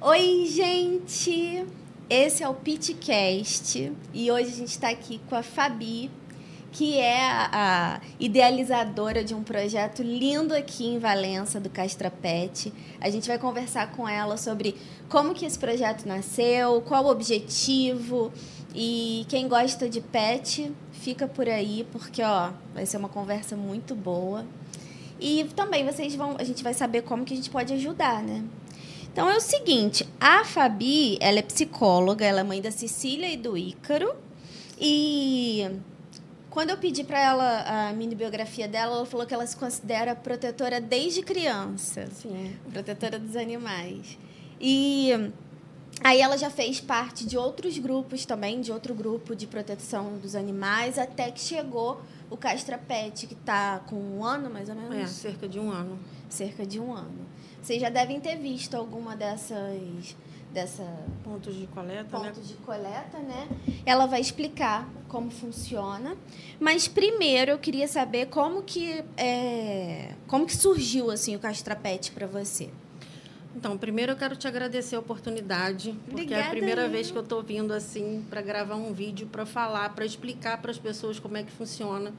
Oi, gente! Esse é o Pitcast e hoje a gente está aqui com a Fabi, que é a idealizadora de um projeto lindo aqui em Valença, do Castra Pet. A gente vai conversar com ela sobre como que esse projeto nasceu, qual o objetivo, e quem gosta de pet, fica por aí, porque vai ser uma conversa muito boa. E também a gente vai saber como que a gente pode ajudar, né? Então é o seguinte, a Fabi, ela é psicóloga, ela é mãe da Cecília e do Ícaro, e quando eu pedi para ela a mini biografia dela, ela falou que ela se considera protetora desde criança. Sim. Protetora dos animais. E aí ela já fez parte de outros grupos também, de outro grupo de proteção dos animais, até que chegou o Castra Pet, que está com 1 ano, mais ou menos? Cerca de 1 ano. Cerca de 1 ano. Vocês já devem ter visto alguma Pontos de coleta, pontos de coleta, né? Ela vai explicar como funciona. Mas primeiro eu queria saber como que surgiu assim o Castra Pet para você. Então, primeiro eu quero te agradecer a oportunidade, porque Obrigada, é a primeira vez que eu estou vindo assim para gravar um vídeo, para falar, para explicar para as pessoas como é que funciona,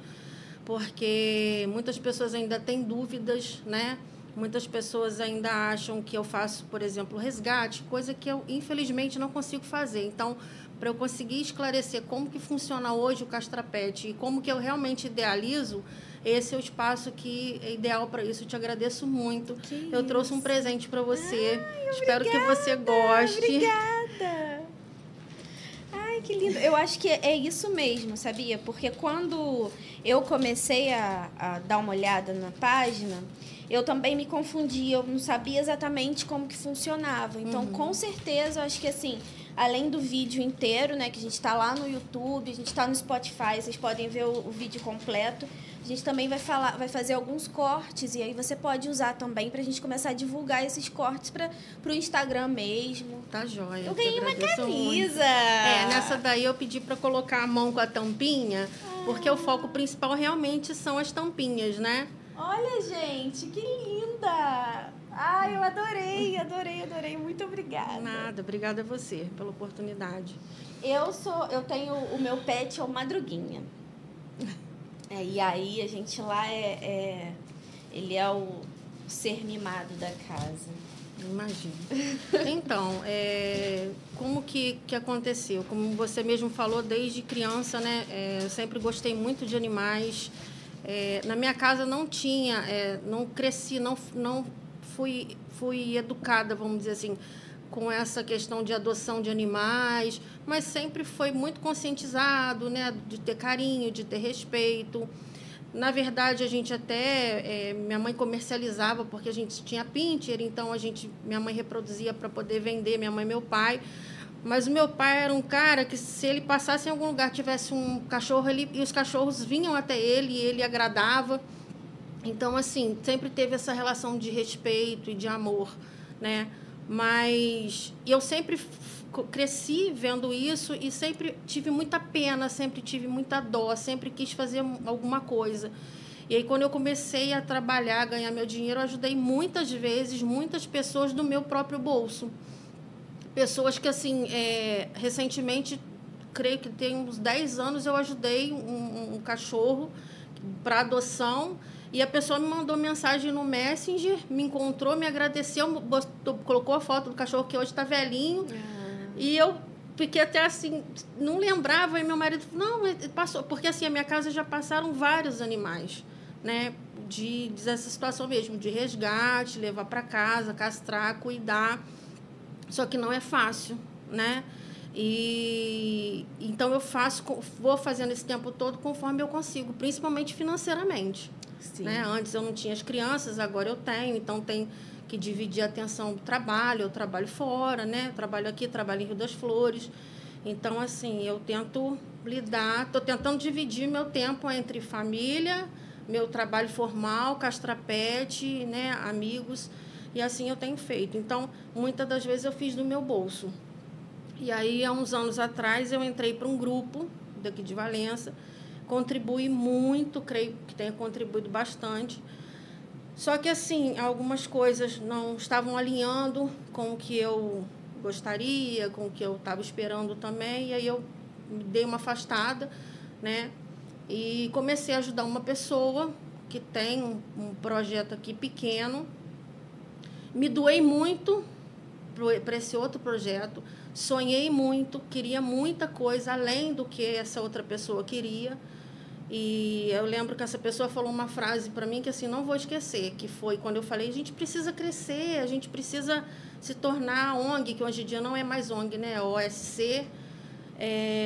porque muitas pessoas ainda têm dúvidas, né? Muitas pessoas ainda acham que eu faço, por exemplo, resgate, coisa que eu, infelizmente, não consigo fazer. Então, para eu conseguir esclarecer como que funciona hoje o Castra Pet e como que eu realmente idealizo, esse é o espaço que é ideal para isso. Eu te agradeço muito. Eu trouxe um presente para você. Espero que você goste. Obrigada! Ai, que lindo. Eu acho que é isso mesmo, sabia? Porque quando eu comecei a dar uma olhada na página, eu também me confundi, eu não sabia exatamente como que funcionava. Então, com certeza, eu acho que assim, além do vídeo inteiro, né, que a gente está lá no YouTube, a gente está no Spotify, vocês podem ver o vídeo completo. A gente também vai fazer alguns cortes e aí você pode usar também para a gente começar a divulgar esses cortes para o Instagram mesmo. Tá joia. Eu ganhei uma camisa. Muito. Nessa daí eu pedi para colocar a mão com a tampinha, porque o foco principal realmente são as tampinhas, né? Olha, gente, que linda! Ai, eu adorei. Muito obrigada. Nada, obrigada a você pela oportunidade. Eu tenho o meu pet, é o Madruguinha. E aí a gente lá ele é o ser mimado da casa. Imagino. Então, como que aconteceu? Como você mesmo falou, desde criança, né? Eu sempre gostei muito de animais. Na minha casa não tinha, não cresci, não fui educada, vamos dizer assim, com essa questão de adoção de animais, mas sempre foi muito conscientizado, né, de ter carinho, de ter respeito. Na verdade, a gente até... minha mãe comercializava, porque a gente tinha pincher, então minha mãe reproduzia para poder vender, minha mãe e meu pai. Mas o meu pai era um cara que, se ele passasse em algum lugar, tivesse um cachorro, e os cachorros vinham até ele e ele agradava. Então, assim, sempre teve essa relação de respeito e de amor, né? Mas eu sempre cresci vendo isso e sempre tive muita pena, sempre tive muita dó, sempre quis fazer alguma coisa. E aí, quando eu comecei a trabalhar, a ganhar meu dinheiro, eu ajudei muitas vezes, muitas pessoas do meu próprio bolso. Pessoas que, assim, recentemente, creio que tem uns 10 anos, eu ajudei um cachorro para adoção. E a pessoa me mandou mensagem no Messenger, me encontrou, me agradeceu, colocou a foto do cachorro que hoje está velhinho. E eu fiquei até assim, não lembrava. E meu marido falou, não, passou. Porque assim, a minha casa já passaram vários animais, né? Dessa situação mesmo, de resgate, levar para casa, castrar, cuidar. Só que não é fácil, né? E então vou fazendo esse tempo todo conforme eu consigo, principalmente financeiramente. Né? Antes eu não tinha as crianças, agora eu tenho, então tem que dividir a atenção do trabalho. Eu trabalho fora, né? Eu trabalho aqui, trabalho em Rio das Flores. Então, assim, eu tento estou tentando dividir meu tempo entre família, meu trabalho formal, Castra Pet, né? Amigos, e assim eu tenho feito. Então, muitas das vezes eu fiz do meu bolso. E aí, há uns anos atrás, eu entrei para um grupo daqui de Valença, contribui muito, creio que tenha contribuído bastante, Só que, assim, algumas coisas não estavam alinhando com o que eu gostaria, com o que eu estava esperando também, e aí eu me dei uma afastada, né? E comecei a ajudar uma pessoa que tem um projeto aqui pequeno. Me doei muito para esse outro projeto, sonhei muito, queria muita coisa além do que essa outra pessoa queria. E eu lembro que essa pessoa falou uma frase para mim que, assim, não vou esquecer, que foi quando eu falei: a gente precisa crescer, a gente precisa se tornar ONG, que hoje em dia não é mais ONG, né? É OSC.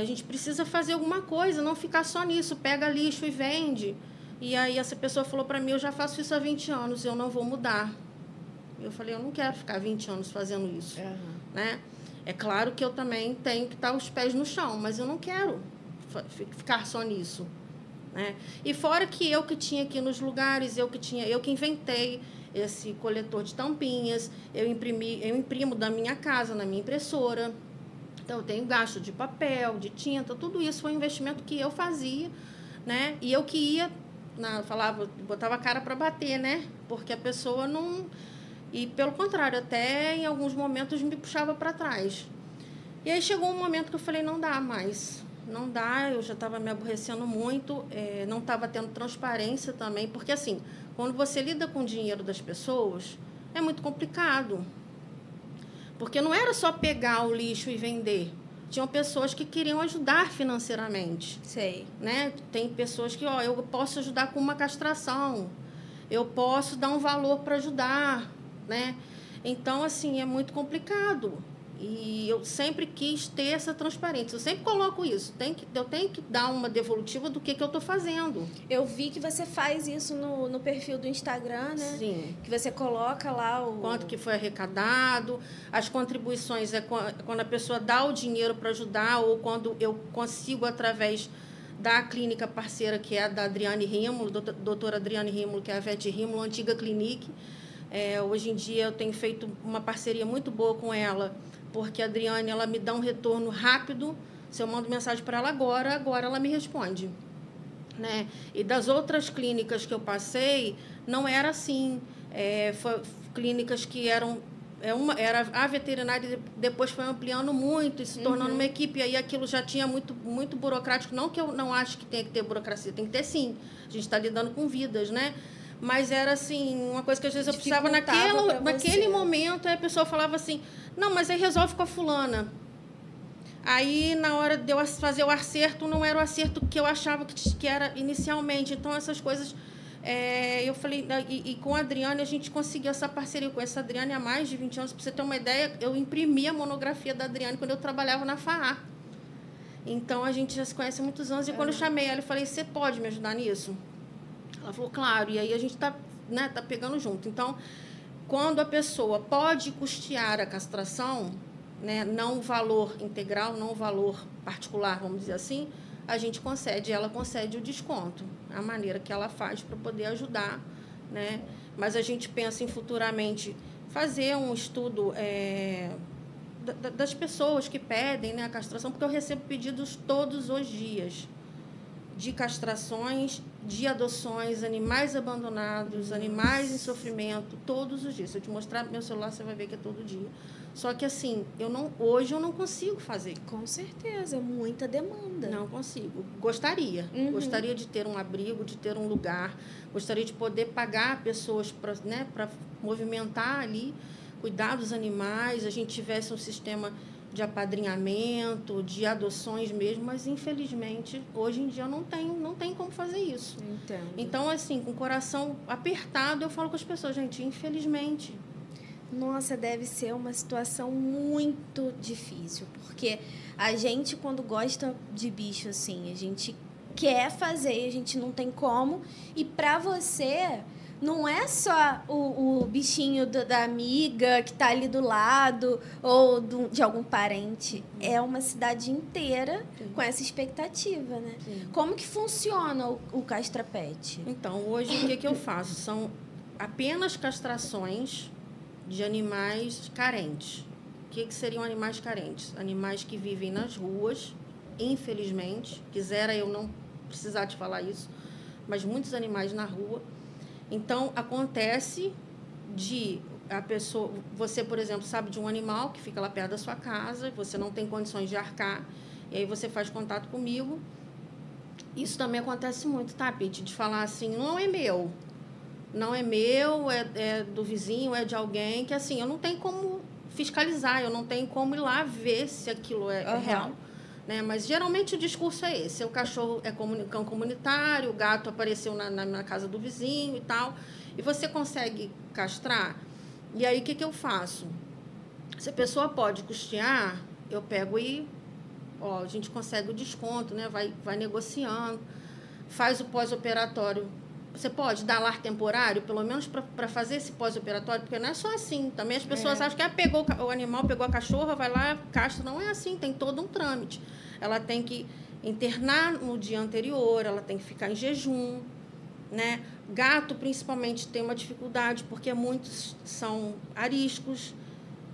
A gente precisa fazer alguma coisa, não ficar só nisso, pega lixo e vende. E aí essa pessoa falou para mim: eu já faço isso há 20 anos, eu não vou mudar. Eu falei: eu não quero ficar 20 anos fazendo isso. Né? É claro que eu também tenho que estar os pés no chão, mas eu não quero ficar só nisso. Né? E fora que eu que tinha aqui nos lugares, eu que inventei esse coletor de tampinhas, eu imprimo da minha casa, na minha impressora. Então, eu tenho gasto de papel, de tinta, tudo isso foi um investimento que eu fazia, né? E eu que ia, falava, botava a cara para bater, né? Porque a pessoa não... E, pelo contrário, até em alguns momentos me puxava para trás. E aí chegou um momento que eu falei: não dá mais. Não dá, eu já estava me aborrecendo muito, não estava tendo transparência também, porque, assim, quando você lida com o dinheiro das pessoas, é muito complicado. Porque não era só pegar o lixo e vender. Tinham pessoas que queriam ajudar financeiramente. Sei. Né? Tem pessoas que, eu posso ajudar com uma castração, eu posso dar um valor para ajudar, né? Então, assim, é muito complicado. E eu sempre quis ter essa transparência. Eu sempre coloco isso. Eu tenho que dar uma devolutiva do que eu estou fazendo. Eu vi que você faz isso no perfil do Instagram, né? Sim. Que você coloca lá o... Quanto que foi arrecadado. As contribuições é quando a pessoa dá o dinheiro para ajudar, ou quando eu consigo, através da clínica parceira, que é a da Adriane Rímulo, doutora Adriane Rímulo, que é a VET Rímulo, antiga Clinique. Hoje em dia eu tenho feito uma parceria muito boa com ela, porque a Adriane, ela me dá um retorno rápido. Se eu mando mensagem para ela agora ela me responde. Né? E das outras clínicas que eu passei, não era assim. Foi clínicas que eram... era a veterinária, depois foi ampliando muito e se tornando uma equipe. E aí aquilo já tinha muito, muito burocrático. Não que eu não acho que tenha que ter burocracia, tem que ter sim. A gente está lidando com vidas, né? Mas era, assim, uma coisa que às vezes eu precisava naquele momento. Aí a pessoa falava assim: não, mas aí resolve com a fulana. Aí, na hora de eu fazer o acerto, não era o acerto que eu achava que era inicialmente. Então, essas coisas... eu falei... E com a Adriane, a gente conseguiu essa parceria. Com essa Adriane há mais de 20 anos. Para você ter uma ideia, eu imprimi a monografia da Adriane quando eu trabalhava na FAA. Então, a gente já se conhece há muitos anos. E quando eu chamei ela, eu falei: você pode me ajudar nisso? Ela falou: claro. E aí a gente está, né, tá pegando junto. Então, quando a pessoa pode custear a castração, né, não o valor integral, não o valor particular, vamos dizer assim, ela concede o desconto, a maneira que ela faz para poder ajudar. Né? Mas a gente pensa em futuramente fazer um estudo das pessoas que pedem, né, a castração, porque eu recebo pedidos todos os dias de castrações, de adoções, animais abandonados, animais em sofrimento, todos os dias. Se eu te mostrar meu celular, você vai ver que é todo dia. Só que, assim, hoje eu não consigo fazer. Com certeza, é muita demanda. Não consigo. Gostaria. Gostaria de ter um abrigo, de ter um lugar. Gostaria de poder pagar pessoas para, né, para movimentar ali, cuidar dos animais. A gente tivesse um sistema de apadrinhamento, de adoções mesmo, mas, infelizmente, hoje em dia eu não tenho como fazer isso. Entendo. Então, assim, com o coração apertado, eu falo com as pessoas: gente, infelizmente. Nossa, deve ser uma situação muito difícil, porque a gente, quando gosta de bicho, assim, a gente quer fazer, a gente não tem como, e para você... Não é só o bichinho da amiga que está ali do lado ou de algum parente. É uma cidade inteira com essa expectativa, né? Sim. Como que funciona o Castra Pet? Então, hoje, o que eu faço? São apenas castrações de animais carentes. O que seriam animais carentes? Animais que vivem nas ruas, infelizmente. Quisera eu não precisar te falar isso, mas muitos animais na rua. Então, acontece de a pessoa... Você, por exemplo, sabe de um animal que fica lá perto da sua casa, você não tem condições de arcar, e aí você faz contato comigo. Isso também acontece muito, tá, Pete? De falar assim, não é meu. Não é meu, é do vizinho, é de alguém, que assim, eu não tenho como fiscalizar, eu não tenho como ir lá ver se aquilo é real. Né? Mas, geralmente, o discurso é esse. O cachorro é cão comunitário, o gato apareceu na casa do vizinho e tal. E você consegue castrar? E aí, o que eu faço? Se a pessoa pode custear, eu pego e... a gente consegue o desconto, né? Vai negociando. Faz o pós-operatório. Você pode dar lar temporário, pelo menos para fazer esse pós-operatório, porque não é só assim. Também as pessoas acham que pegou o animal, pegou a cachorra, vai lá, castra. Não é assim, tem todo um trâmite. Ela tem que internar no dia anterior, ela tem que ficar em jejum, né? Gato, principalmente, tem uma dificuldade, porque muitos são ariscos.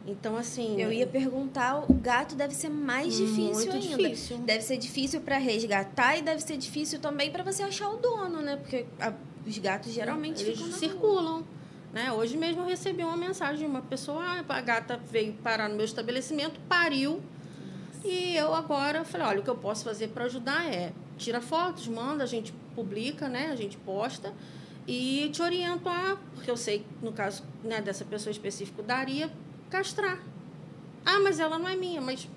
Então, assim... Eu ia perguntar, o gato deve ser mais difícil ainda. Difícil. Deve ser difícil para resgatar e deve ser difícil também para você achar o dono, né? Porque os gatos geralmente eles ficam circulam. Né? Hoje mesmo eu recebi uma mensagem de uma pessoa, a gata veio parar no meu estabelecimento, pariu. E eu agora falei, olha, o que eu posso fazer para ajudar é tira fotos, manda, a gente publica, né? A gente posta e te oriento porque eu sei, no caso, né, dessa pessoa específica, daria castrar. Ah, mas ela não é minha, mas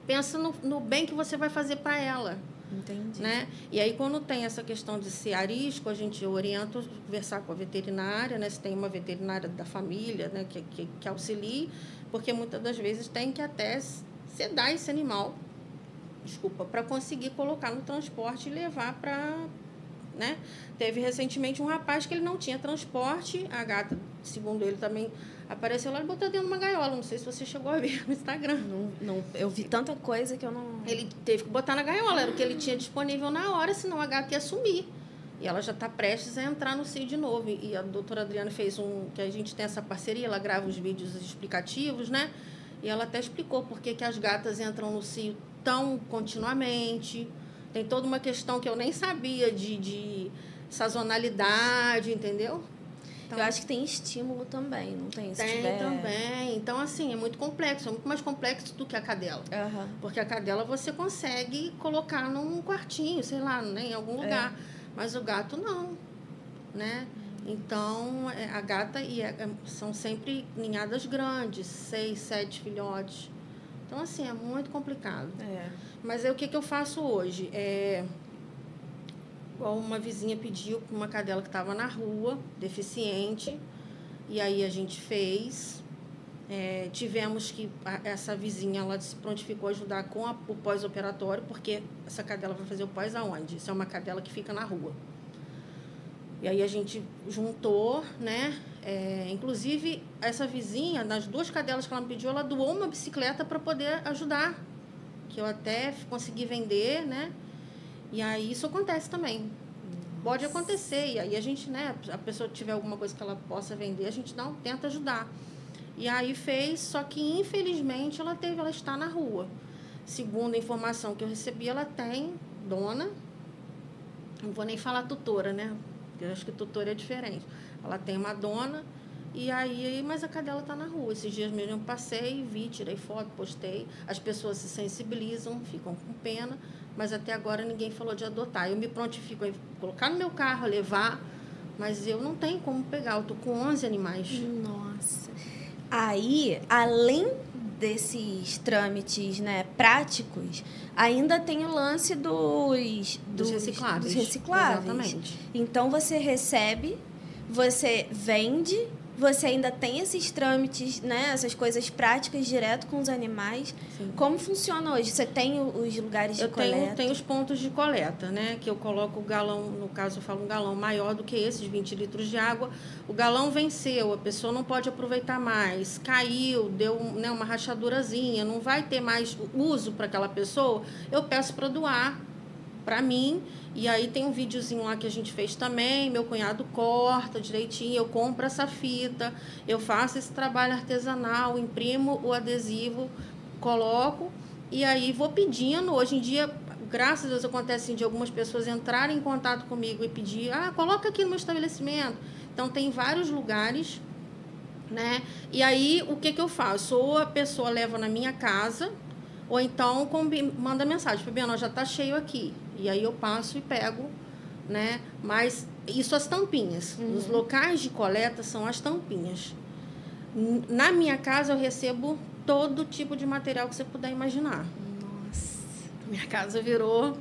pensa no bem que você vai fazer para ela. Entendi. Né? E aí, quando tem essa questão de ser arisco, a gente orienta conversar com a veterinária, né? Se tem uma veterinária da família, né? que auxilie, porque muitas das vezes tem que até sedar esse animal, para conseguir colocar no transporte e levar para... Né? Teve recentemente um rapaz que ele não tinha transporte, a gata, segundo ele, também apareceu lá e botou dentro de uma gaiola. Não sei se você chegou a ver no Instagram. Não, eu vi tanta coisa que eu não... Ele teve que botar na gaiola, era o que ele tinha disponível na hora, senão a gata ia sumir. E ela já está prestes a entrar no cio de novo. E a doutora Adriana fez que a gente tem essa parceria, ela grava os vídeos explicativos, né? E ela até explicou por que as gatas entram no cio tão continuamente. Tem toda uma questão que eu nem sabia de sazonalidade, entendeu? Então, eu acho que tem estímulo também, não tem? Tem também. Então, assim, é muito complexo. É muito mais complexo do que a cadela. Porque a cadela você consegue colocar num quartinho, sei lá, né, em algum lugar. Mas o gato não, né? Então, a gata são sempre ninhadas grandes, 6, 7 filhotes. Então, assim, é muito complicado. Mas aí, o que eu faço hoje? Igual uma vizinha pediu para uma cadela que estava na rua, deficiente, e aí a gente fez. Tivemos que... Essa vizinha, ela se prontificou a ajudar com o pós-operatório, porque essa cadela vai fazer o pós aonde? Isso é uma cadela que fica na rua. E aí a gente juntou, né? Inclusive, essa vizinha, nas 2 cadelas que ela me pediu, ela doou uma bicicleta para poder ajudar, que eu até consegui vender, né? E aí isso acontece também. Pode acontecer. E aí a gente, né? A pessoa tiver alguma coisa que ela possa vender, a gente tenta ajudar. E aí fez, só que infelizmente ela está na rua. Segundo a informação que eu recebi, ela tem dona, não vou nem falar tutora, né? Porque eu acho que tutora é diferente. Ela tem uma dona, e aí, mas a cadela está na rua. Esses dias mesmo eu passei, vi, tirei foto, postei. As pessoas se sensibilizam, ficam com pena, mas até agora ninguém falou de adotar. Eu me prontifico a colocar no meu carro, levar, mas eu não tenho como pegar. Eu estou com 11 animais. Nossa. Aí, além desses trâmites, né, práticos, ainda tem o lance dos recicláveis. Exatamente. Então, você recebe, você vende, você ainda tem esses trâmites, né, essas coisas práticas direto com os animais. Sim. Como funciona hoje? Você tem os lugares de coleta? Eu tenho os pontos de coleta, né? Que eu coloco o galão, no caso eu falo um galão maior do que esses 20 litros de água. O galão venceu, a pessoa não pode aproveitar mais, caiu, deu, né, uma rachadurazinha, não vai ter mais uso para aquela pessoa, eu peço para doar para mim. E aí tem um videozinho lá que a gente fez também, meu cunhado corta direitinho, eu compro essa fita, eu faço esse trabalho artesanal, imprimo o adesivo, coloco e aí vou pedindo. Hoje em dia graças a Deus acontece assim, de algumas pessoas entrarem em contato comigo e pedir, coloca aqui no meu estabelecimento. Então, tem vários lugares, né? E aí, o que eu faço? Ou a pessoa leva na minha casa, ou então manda mensagem, Fabiana, já está cheio aqui. E aí eu passo e pego, né? Mas isso as tampinhas. Os locais de coleta são as tampinhas. Na minha casa eu recebo todo tipo de material que você puder imaginar. Nossa. Minha casa virou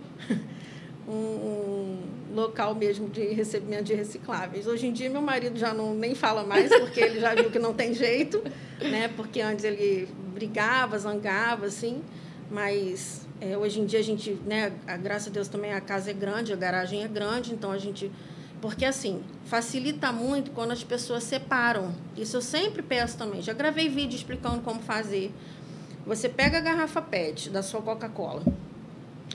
um local mesmo de recebimento de recicláveis. Hoje em dia, meu marido já nem fala mais, porque ele já viu que não tem jeito, né? Porque antes ele brigava, zangava, assim. Mas hoje em dia a gente, né? Graças a Deus também a casa é grande, a garagem é grande, então a gente... Porque, assim, facilita muito quando as pessoas separam. Isso eu sempre peço também. Já gravei vídeo explicando como fazer. Você pega a garrafa PET da sua Coca-Cola,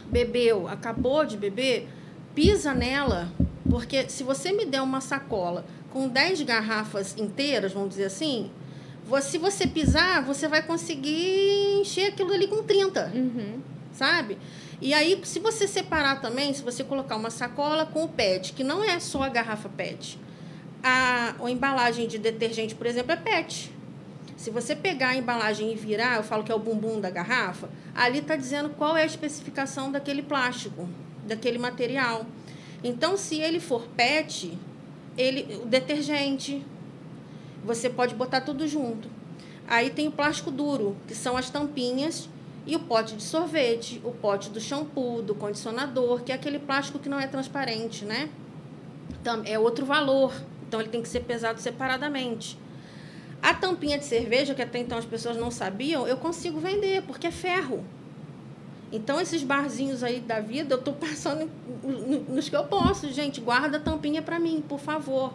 bebeu, acabou de beber, pisa nela, porque se você me der uma sacola com 10 garrafas inteiras, vamos dizer assim, se você pisar, você vai conseguir encher aquilo ali com 30, sabe? E aí, se você separar também, se você colocar uma sacola com o PET, que não é só a garrafa PET, a embalagem de detergente, por exemplo, é PET. Se você pegar a embalagem e virar, eu falo que é o bumbum da garrafa, ali está dizendo qual é a especificação daquele plástico, daquele material. Então, se ele for PET, o detergente, você pode botar tudo junto. Aí tem o plástico duro, que são as tampinhas, e o pote de sorvete, o pote do shampoo, do condicionador, que é aquele plástico que não é transparente, né? Então, é outro valor. Então, ele tem que ser pesado separadamente. A tampinha de cerveja, que até então as pessoas não sabiam, eu consigo vender, porque é ferro. Então, esses barzinhos aí da vida, eu estou passando nos que eu posso. Gente, guarda a tampinha para mim, por favor.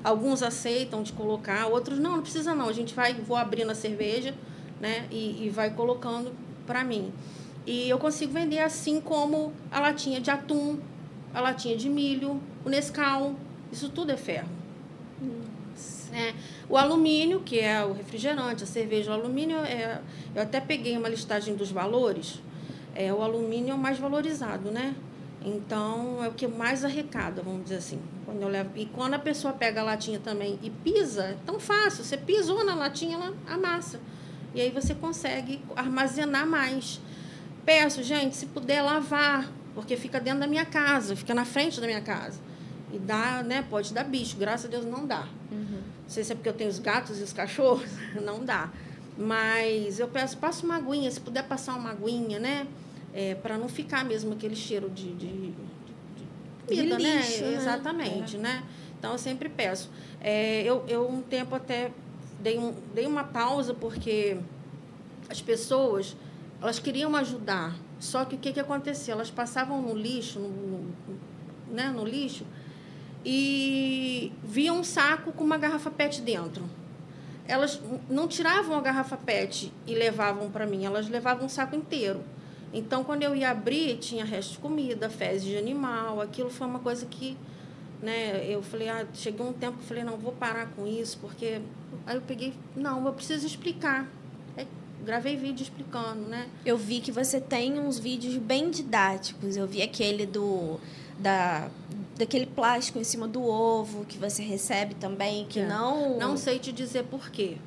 Alguns aceitam de colocar, outros não precisa não. A gente vou abrindo a cerveja, né, e vai colocando para mim. E eu consigo vender assim como a latinha de atum, a latinha de milho, o Nescau. Isso tudo é ferro. O alumínio, que é o refrigerante, a cerveja, o alumínio eu até peguei uma listagem dos valores. O alumínio é o mais valorizado, né? Então, é o que mais arrecada, vamos dizer assim. E quando a pessoa pega a latinha também e pisa, é tão fácil. Você pisou na latinha, ela amassa. E aí você consegue armazenar mais. Peço, gente, se puder lavar, porque fica dentro da minha casa, fica na frente da minha casa. E dá, né? Pode dar bicho. Graças a Deus não dá. Não sei se é porque eu tenho os gatos e os cachorros, não dá. Mas eu peço, passa uma aguinha, se puder passar uma aguinha, né? Para não ficar mesmo aquele cheiro de comida, de lixo, né? Exatamente, né? Então, eu sempre peço. Eu um tempo até dei uma pausa, porque as pessoas, elas queriam ajudar. Só que o que acontecia? Elas passavam no lixo, no lixo, e viam um saco com uma garrafa PET dentro. Elas não tiravam a garrafa PET e levavam para mim, elas levavam um saco inteiro. Então, quando eu ia abrir, tinha resto de comida, fezes de animal. Aquilo foi uma coisa que, né, eu falei, chegou um tempo que eu falei, não, vou parar com isso, porque... Aí eu peguei, não, eu preciso explicar. Gravei vídeo explicando, né? Eu vi que você tem uns vídeos bem didáticos. Eu vi aquele daquele plástico em cima do ovo que você recebe também, que não... Não sei te dizer por quê.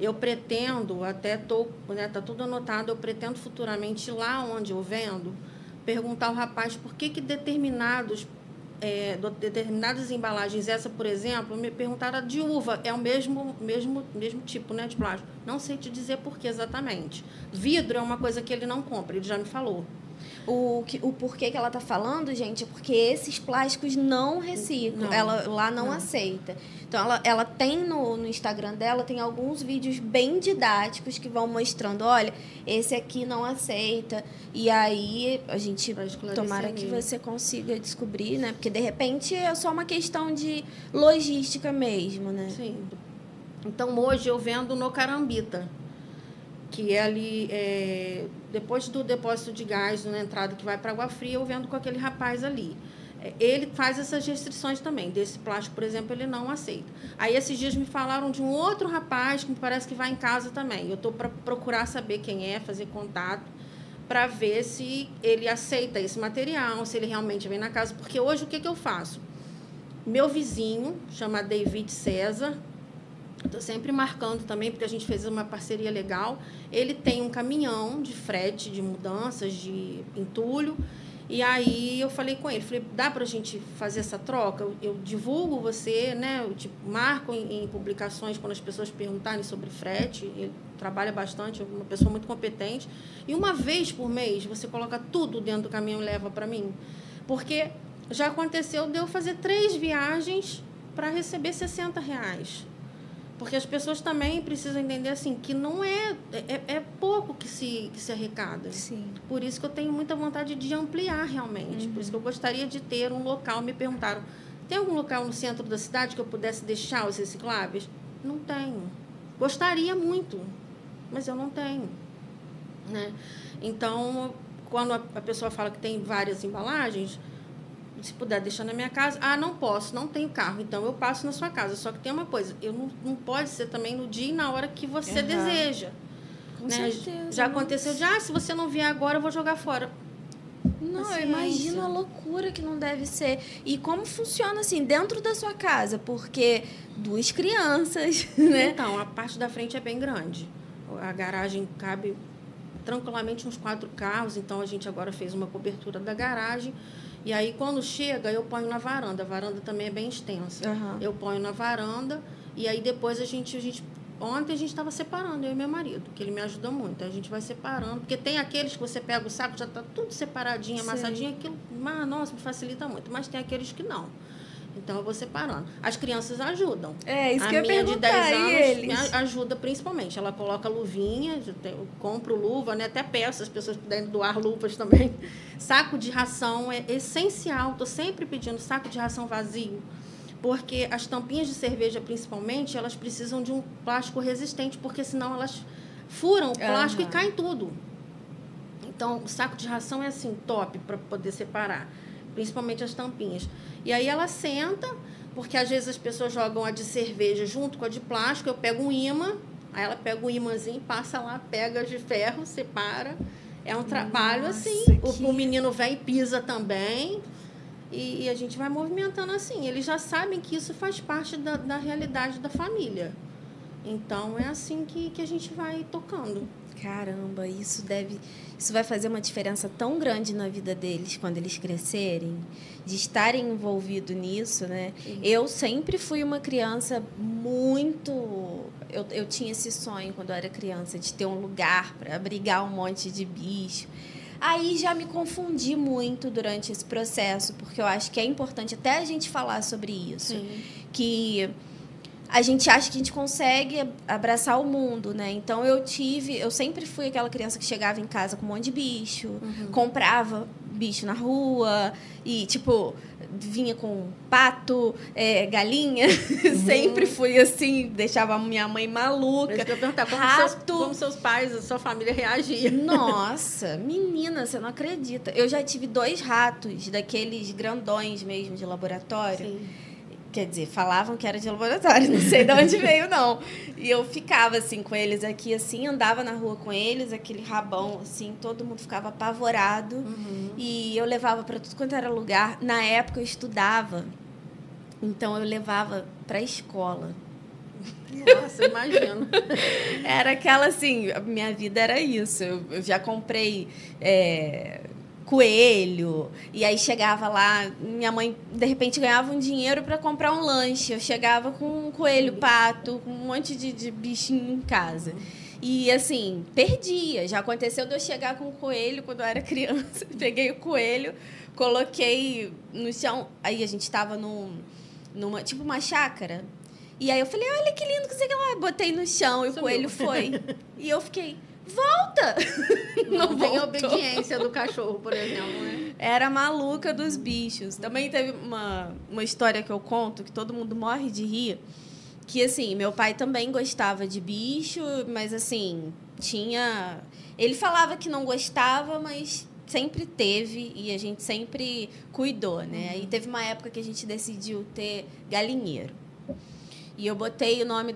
Eu pretendo, até tá tudo anotado, eu pretendo futuramente, lá onde eu vendo, perguntar ao rapaz por que determinadas embalagens, essa, por exemplo, me perguntaram de uva, é o mesmo tipo, né, de plástico. Não sei te dizer por que exatamente. Vidro é uma coisa que ele não compra, ele já me falou. O porquê que ela está falando, gente, é porque esses plásticos não reciclam. Ela lá não aceita. Então, ela tem no Instagram dela, tem alguns vídeos bem didáticos que vão mostrando, olha, esse aqui não aceita. E aí, a gente, tomara que você consiga descobrir, né? Porque, de repente, é só uma questão de logística mesmo, né? Sim. Então, hoje eu vendo no Carambita, que é ali, depois do depósito de gás, na entrada que vai para Água Fria, eu vendo com aquele rapaz ali. Ele faz essas restrições também. Desse plástico, por exemplo, ele não aceita. Aí, esses dias, me falaram de um outro rapaz que me parece que vai em casa também. Eu estou para procurar saber quem é, fazer contato, para ver se ele aceita esse material, se ele realmente vem na casa. Porque hoje, o que eu faço? Meu vizinho, chama David César, estou sempre marcando também, porque a gente fez uma parceria legal. Ele tem um caminhão de frete, de mudanças, de entulho. E aí eu falei com ele, falei, dá para a gente fazer essa troca? Eu divulgo você, né? Eu marco em publicações quando as pessoas perguntarem sobre frete. Ele trabalha bastante, é uma pessoa muito competente. E uma vez por mês você coloca tudo dentro do caminhão e leva para mim. Porque já aconteceu de eu fazer 3 viagens para receber R$60. Porque as pessoas também precisam entender assim, que não é pouco que se arrecada. Sim. Por isso que eu tenho muita vontade de ampliar realmente. Por isso que eu gostaria de ter um local. Me perguntaram, tem algum local no centro da cidade que eu pudesse deixar os recicláveis? Não tenho. Gostaria muito, mas eu não tenho. Né? Então, quando a pessoa fala que tem várias embalagens, se puder deixar na minha casa, não posso, não tenho carro, então eu passo na sua casa. Só que tem uma coisa, não pode ser também no dia e na hora que você deseja. Com certeza. Já aconteceu se você não vier agora, eu vou jogar fora. Não, eu imagino a loucura que não deve ser. E como funciona assim, dentro da sua casa, porque 2 crianças, né? Então, a parte da frente é bem grande. A garagem cabe tranquilamente uns 4 carros, então a gente agora fez uma cobertura da garagem. E aí, quando chega, eu ponho na varanda. A varanda também é bem extensa. Uhum. Eu ponho na varanda e aí depois ontem a gente estava separando, eu e meu marido, que ele me ajuda muito. A gente vai separando, porque tem aqueles que você pega o saco, já está tudo separadinho, amassadinho, aquilo, nossa, me facilita muito. Mas tem aqueles que não. Então, eu vou separando. As crianças ajudam. Isso que eu ia perguntar. A minha de 10 anos eles? ajuda principalmente. Ela coloca luvinha, eu compro luva, né? Até peço, as pessoas puderem doar luvas também. Saco de ração é essencial. Estou sempre pedindo saco de ração vazio. Porque as tampinhas de cerveja, principalmente, elas precisam de um plástico resistente, porque senão elas furam o plástico e caem tudo. Então, o saco de ração é assim, top para poder separar. Principalmente as tampinhas. E aí ela senta, porque às vezes as pessoas jogam a de cerveja junto com a de plástico, eu pego um imã, aí ela pega um imãzinho, passa lá, pega as de ferro, separa. É um trabalho assim. O menino vem e pisa também. E a gente vai movimentando assim. Eles já sabem que isso faz parte da realidade da família. Então, é assim que a gente vai tocando. Caramba, isso vai fazer uma diferença tão grande na vida deles quando eles crescerem, de estarem envolvidos nisso, né? Sim. Eu sempre fui uma criança muito... Eu tinha esse sonho quando eu era criança, de ter um lugar para abrigar um monte de bicho. Aí já me confundi muito durante esse processo, porque eu acho que é importante até a gente falar sobre isso. Sim. Que a gente acha que a gente consegue abraçar o mundo, né? Então, eu sempre fui aquela criança que chegava em casa com um monte de bicho, comprava bicho na rua e, tipo, vinha com pato, galinha. Sempre fui assim, deixava a minha mãe maluca. Eu ia perguntar como seus pais, a sua família reagia. Nossa, menina, você não acredita. Eu já tive 2 ratos, daqueles grandões mesmo, de laboratório. Sim. Quer dizer, falavam que era de laboratório, não sei de onde veio, não. E eu ficava, assim, com eles aqui, assim, andava na rua com eles, aquele rabão, assim, todo mundo ficava apavorado. E eu levava para tudo quanto era lugar. Na época, eu estudava, então eu levava para a escola. Nossa, imagino. Era aquela, assim, a minha vida era isso. Eu já comprei... coelho, e aí chegava lá, minha mãe de repente ganhava um dinheiro para comprar um lanche, eu chegava com um coelho, pato, com um monte de bichinho em casa. E assim, perdia. Já aconteceu de eu chegar com um coelho quando eu era criança, peguei o coelho, coloquei no chão, aí a gente estava numa tipo uma chácara, e aí eu falei, olha que lindo que você quer lá, botei no chão e o coelho foi. E eu fiquei, volta! Não tem obediência do cachorro, por exemplo, né? Era maluca dos bichos. Também teve uma história que eu conto, que todo mundo morre de rir, que, assim, meu pai também gostava de bicho, mas, assim, tinha... Ele falava que não gostava, mas sempre teve e a gente sempre cuidou, né? Aí teve uma época que a gente decidiu ter galinheiro. E eu botei o nome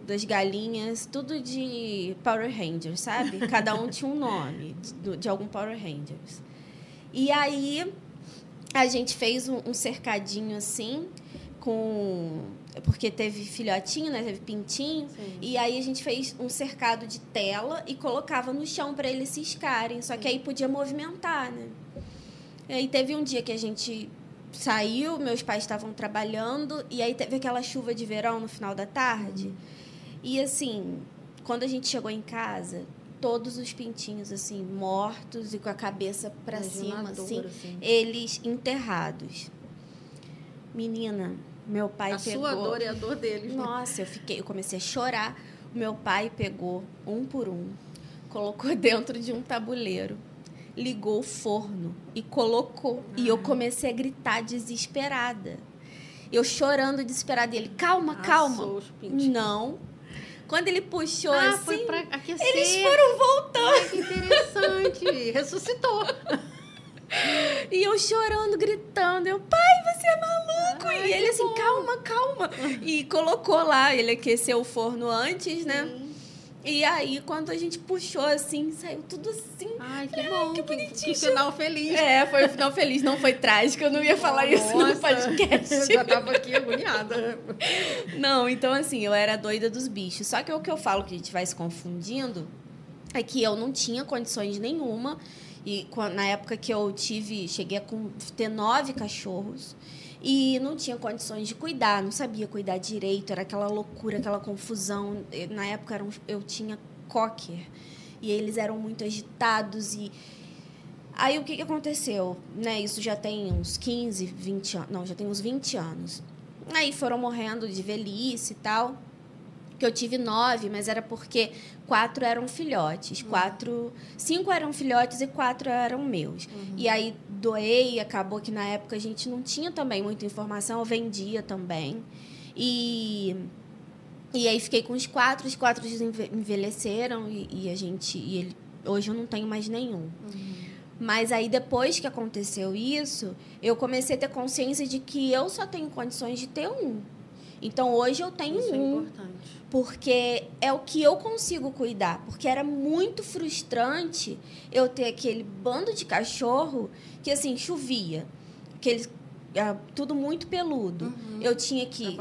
das galinhas, tudo de Power Rangers, sabe? Cada um tinha um nome de algum Power Rangers. E aí, a gente fez um cercadinho assim, porque teve filhotinho, né? Teve pintinho. Sim. E aí, a gente fez um cercado de tela e colocava no chão para eles ciscarem. Só que aí podia movimentar, né? E aí, teve um dia que a gente saiu, meus pais estavam trabalhando, e aí teve aquela chuva de verão no final da tarde. E, assim, quando a gente chegou em casa, todos os pintinhos, assim, mortos e com a cabeça para cima, assim, eles enterrados. Menina, meu pai pegou... A sua dor é a dor deles. Nossa, eu comecei a chorar. O meu pai pegou, um por um, colocou dentro de um tabuleiro, ligou o forno e colocou. E eu comecei a gritar desesperada. Eu chorando desesperada. E ele, calma, calma. Não. Quando ele puxou assim, foi pra aquecer. Eles foram voltando. Ai, que interessante. Ressuscitou. E eu chorando, gritando. Eu, pai, você é maluco. Ai, e ele assim, calma, calma. E colocou lá. Ele aqueceu o forno antes, né? Sim. E aí, quando a gente puxou, assim, saiu tudo assim. Ai, que bom. Que bonitinho. Que final feliz. Foi um final feliz. Não foi trágico. Eu não ia falar isso no podcast. Eu já tava aqui agoniada. Não, então, assim, eu era doida dos bichos. Só que o que eu falo que a gente vai se confundindo é que eu não tinha condições nenhuma. E na época que eu cheguei a ter 9 cachorros. E não tinha condições de cuidar, não sabia cuidar direito, era aquela loucura, aquela confusão. Na época eu tinha cocker e eles eram muito agitados. E aí o que aconteceu? Né? Isso já tem uns 15, 20 anos. Não, já tem uns 20 anos. Aí foram morrendo de velhice e tal. Que eu tive 9, mas era porque 4 eram filhotes. 5 eram filhotes e 4 eram meus. E aí doei, acabou que na época a gente não tinha também muita informação, eu vendia também. E aí fiquei com os 4 envelheceram hoje eu não tenho mais nenhum. Mas aí depois que aconteceu isso, eu comecei a ter consciência de que eu só tenho condições de ter um. Então, hoje eu tenho Isso um. É importante. Porque é o que eu consigo cuidar. Porque era muito frustrante eu ter aquele bando de cachorro que, assim, chovia. Tudo muito peludo. Eu tinha que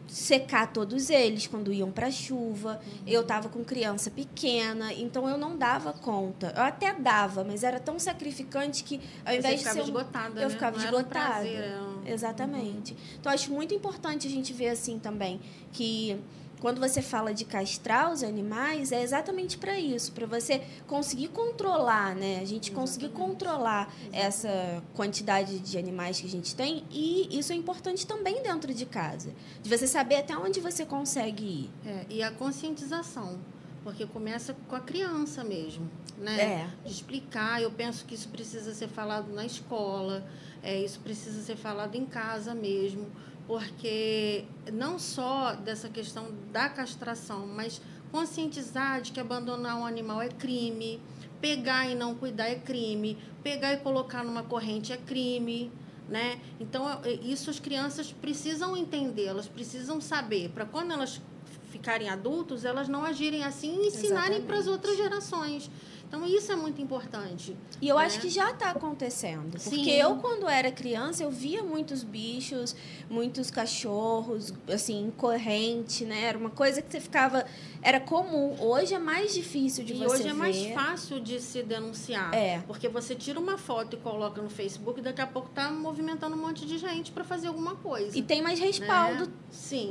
secar todos eles quando iam para a chuva. Eu estava com criança pequena, então eu não dava conta. Eu até dava, mas era tão sacrificante que, ao invés de ser esgotada, eu ficava esgotada. Prazer, Exatamente. Então, acho muito importante a gente ver assim também que quando você fala de castrar os animais, é exatamente para isso, para você conseguir controlar, né? A gente conseguir controlar essa quantidade de animais que a gente tem, e isso é importante também dentro de casa, de você saber até onde você consegue ir. E a conscientização, porque começa com a criança mesmo, né? De explicar. Eu penso que isso precisa ser falado na escola, isso precisa ser falado em casa mesmo, porque não só dessa questão da castração, mas conscientizar de que abandonar um animal é crime, pegar e não cuidar é crime, pegar e colocar numa corrente é crime, né? Então, isso as crianças precisam entender, elas precisam saber, para quando elas ficarem adultos, elas não agirem assim e ensinarem para as outras gerações. Então, isso é muito importante. E eu acho que já está acontecendo. Porque eu, quando era criança, eu via muitos bichos, muitos cachorros, assim, em corrente, né? Era uma coisa que você ficava... Era comum. Hoje é mais difícil de você ver. E hoje é mais fácil de se denunciar. Porque você tira uma foto e coloca no Facebook, e daqui a pouco está movimentando um monte de gente para fazer alguma coisa. E tem mais respaldo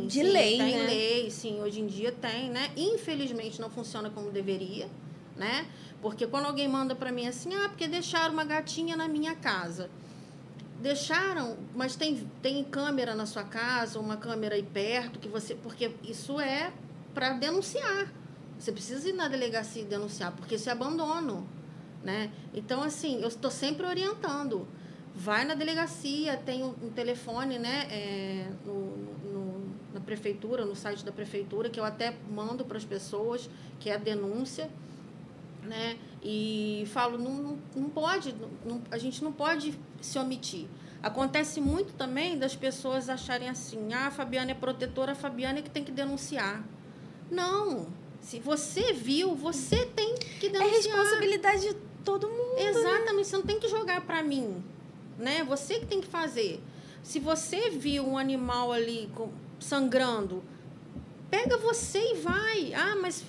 de lei, tem né? Tem lei, sim. Hoje em dia tem, né? Infelizmente, não funciona como deveria, né? Porque quando alguém manda para mim assim, porque deixaram uma gatinha na minha casa. Deixaram, mas tem câmera na sua casa, uma câmera aí perto, porque isso é para denunciar. Você precisa ir na delegacia e denunciar, porque isso é abandono, né? Então, assim, eu estou sempre orientando. Vai na delegacia, tem um telefone, né? Na prefeitura, no site da prefeitura, que eu até mando para as pessoas, que é a denúncia, né? E falo, não pode, a gente não pode se omitir. Acontece muito também das pessoas acharem assim, a Fabiana é protetora, a Fabiana é que tem que denunciar. Não. Se você viu, você tem que denunciar. É responsabilidade de todo mundo. Exatamente. Né? Você não tem que jogar para mim. Né? Você que tem que fazer. Se você viu um animal ali sangrando, pega você e vai. Ah, mas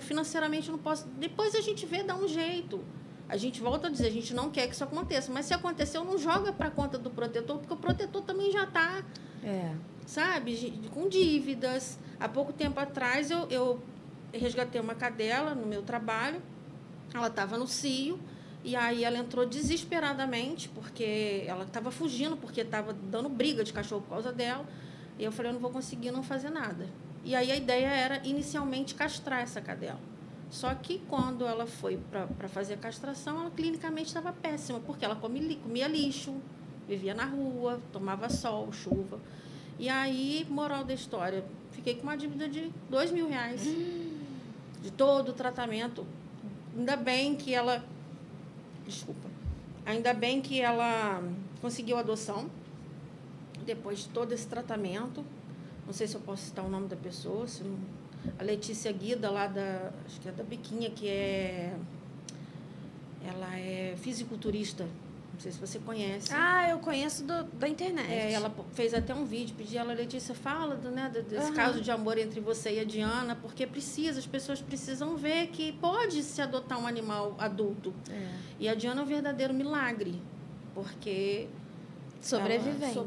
financeiramente eu não posso. Depois a gente vê, dá um jeito. A gente volta a dizer, a gente não quer que isso aconteça. Mas se aconteceu, não joga para a conta do protetor, porque o protetor também já está, sabe, com dívidas. Há pouco tempo atrás, eu resgatei uma cadela no meu trabalho. Ela estava no cio. E aí ela entrou desesperadamente, porque ela estava fugindo, porque estava dando briga de cachorro por causa dela. E eu falei, eu não vou conseguir não fazer nada. E aí a ideia era, inicialmente, castrar essa cadela. Só que quando ela foi para fazer a castração, ela clinicamente estava péssima, porque ela comia lixo, vivia na rua, tomava sol, chuva. E aí, moral da história, fiquei com uma dívida de R$2.000 de todo o tratamento. Ainda bem que ela conseguiu a adoção depois de todo esse tratamento. Não sei se eu posso citar o nome da pessoa, se não... A Letícia Guida, lá acho que é da Biquinha, ela é fisiculturista. Não sei se você conhece. Ah, eu conheço da internet. Ela fez até um vídeo, pedi ela, Letícia, fala desse caso de amor entre você e a Diana, porque as pessoas precisam ver que pode se adotar um animal adulto. E a Diana é um verdadeiro milagre, porque... Sobrevivente.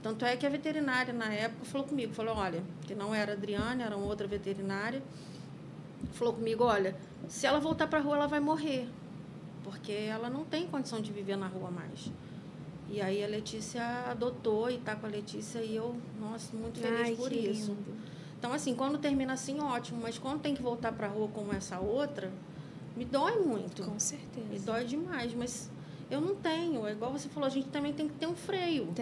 Tanto é que a veterinária, na época, falou, olha, que não era a Adriana, era uma outra veterinária, falou comigo, olha, se ela voltar para a rua, ela vai morrer, porque ela não tem condição de viver na rua mais. E aí a Letícia adotou e está com a Letícia e eu, nossa, muito feliz por isso. Lindo. Então, assim, quando termina assim, ótimo, mas quando tem que voltar para a rua como essa outra, me dói muito. Com certeza. Me dói demais, mas... Eu não tenho. É igual você falou, a gente também tem que ter um freio.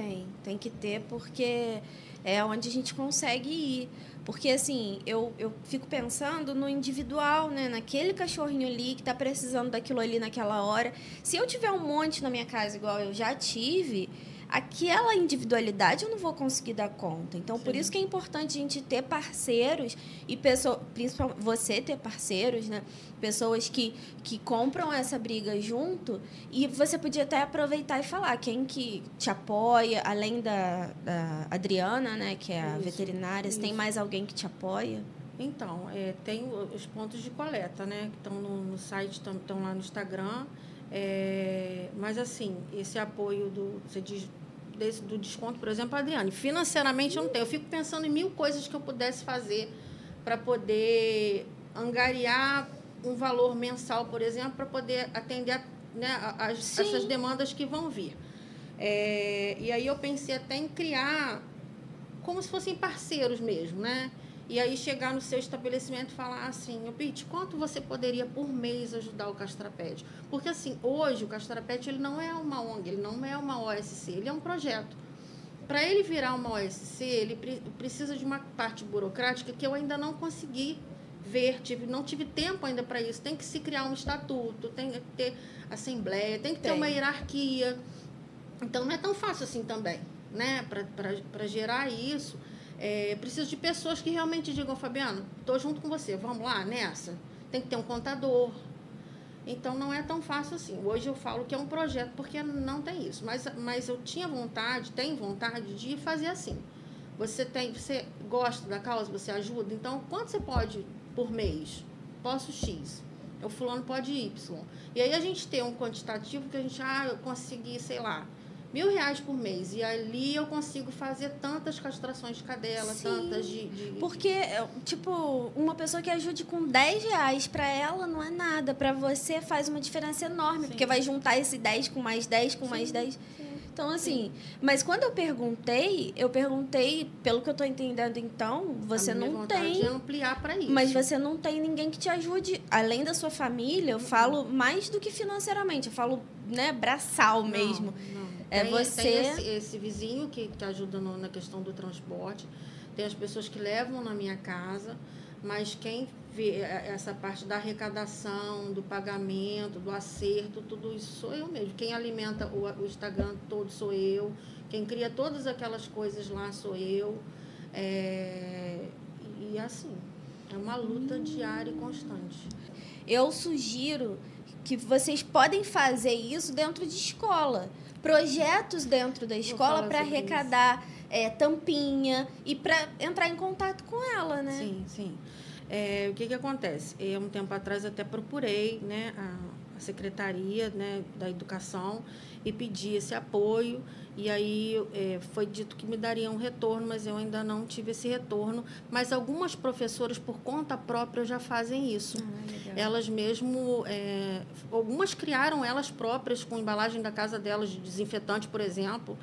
Tem que ter, porque é onde a gente consegue ir. Porque, assim, eu fico pensando no individual, né? Naquele cachorrinho ali que está precisando daquilo ali naquela hora. Se eu tiver um monte na minha casa, igual eu já tive, aquela individualidade eu não vou conseguir dar conta. Então, por isso que é importante a gente ter parceiros e pessoas, principalmente você ter parceiros, né? Pessoas que compram essa briga junto, e você podia até aproveitar e falar quem que te apoia, além da Adriana, né, que é a veterinária, se tem mais alguém que te apoia? Então, tem os pontos de coleta, né, que estão no site, estão lá no Instagram, mas assim, esse apoio você diz, do desconto, por exemplo, a Adriane, financeiramente eu não tenho, eu fico pensando em 1000 coisas que eu pudesse fazer para poder angariar um valor mensal, por exemplo, para poder atender, né, essas demandas que vão vir. E aí eu pensei até em criar como se fossem parceiros mesmo, né? E aí chegar no seu estabelecimento e falar assim, Pete, quanto você poderia por mês ajudar o Castrapet? Porque assim, hoje o Castrapet ele não é uma ONG, ele não é uma OSC, ele é um projeto. Para ele virar uma OSC, ele precisa de uma parte burocrática que eu ainda não consegui ver, não tive tempo ainda para isso. Tem que se criar um estatuto, tem que ter assembleia, tem que ter uma hierarquia. Então, não é tão fácil assim também, né? Para gerar isso, preciso de pessoas que realmente digam, Fabiano, estou junto com você, vamos lá nessa? Tem que ter um contador. Então, não é tão fácil assim. Hoje eu falo que é um projeto, porque não tem isso. Mas eu tenho vontade de fazer assim. Você gosta da causa, você ajuda, então, quanto você pode por mês? Posso X. O fulano pode Y. E aí a gente tem um quantitativo que a gente, eu consegui, sei lá, R$1.000 por mês. E ali eu consigo fazer tantas castrações de cadela, tantas de... Porque, tipo, uma pessoa que ajude com R$10, para ela não é nada. Para você faz uma diferença enorme, porque vai juntar esse 10 com mais 10 com mais 10. Então, assim, mas quando eu perguntei, pelo que eu estou entendendo, então, você não tem... de ampliar para isso. Mas você não tem ninguém que te ajude, além da sua família, eu falo mais do que financeiramente, eu falo, né, braçal mesmo. Tem esse vizinho que ajuda na questão do transporte, tem as pessoas que levam na minha casa, mas quem ver essa parte da arrecadação, do pagamento, do acerto, tudo isso sou eu mesmo. Quem alimenta o Instagram todo sou eu. Quem cria todas aquelas coisas lá sou eu. E assim, é uma luta diária e constante. Eu sugiro que vocês podem fazer isso dentro de escola. Projetos dentro da escola para arrecadar tampinha e para entrar em contato com ela, né? Sim, sim. O que acontece? Um tempo atrás até procurei, né, a Secretaria, né, da Educação e pedi esse apoio. E aí foi dito que me daria um retorno, mas eu ainda não tive esse retorno. Mas algumas professoras, por conta própria, já fazem isso. Elas mesmo... algumas criaram elas próprias com embalagem da casa delas, de desinfetante, por exemplo.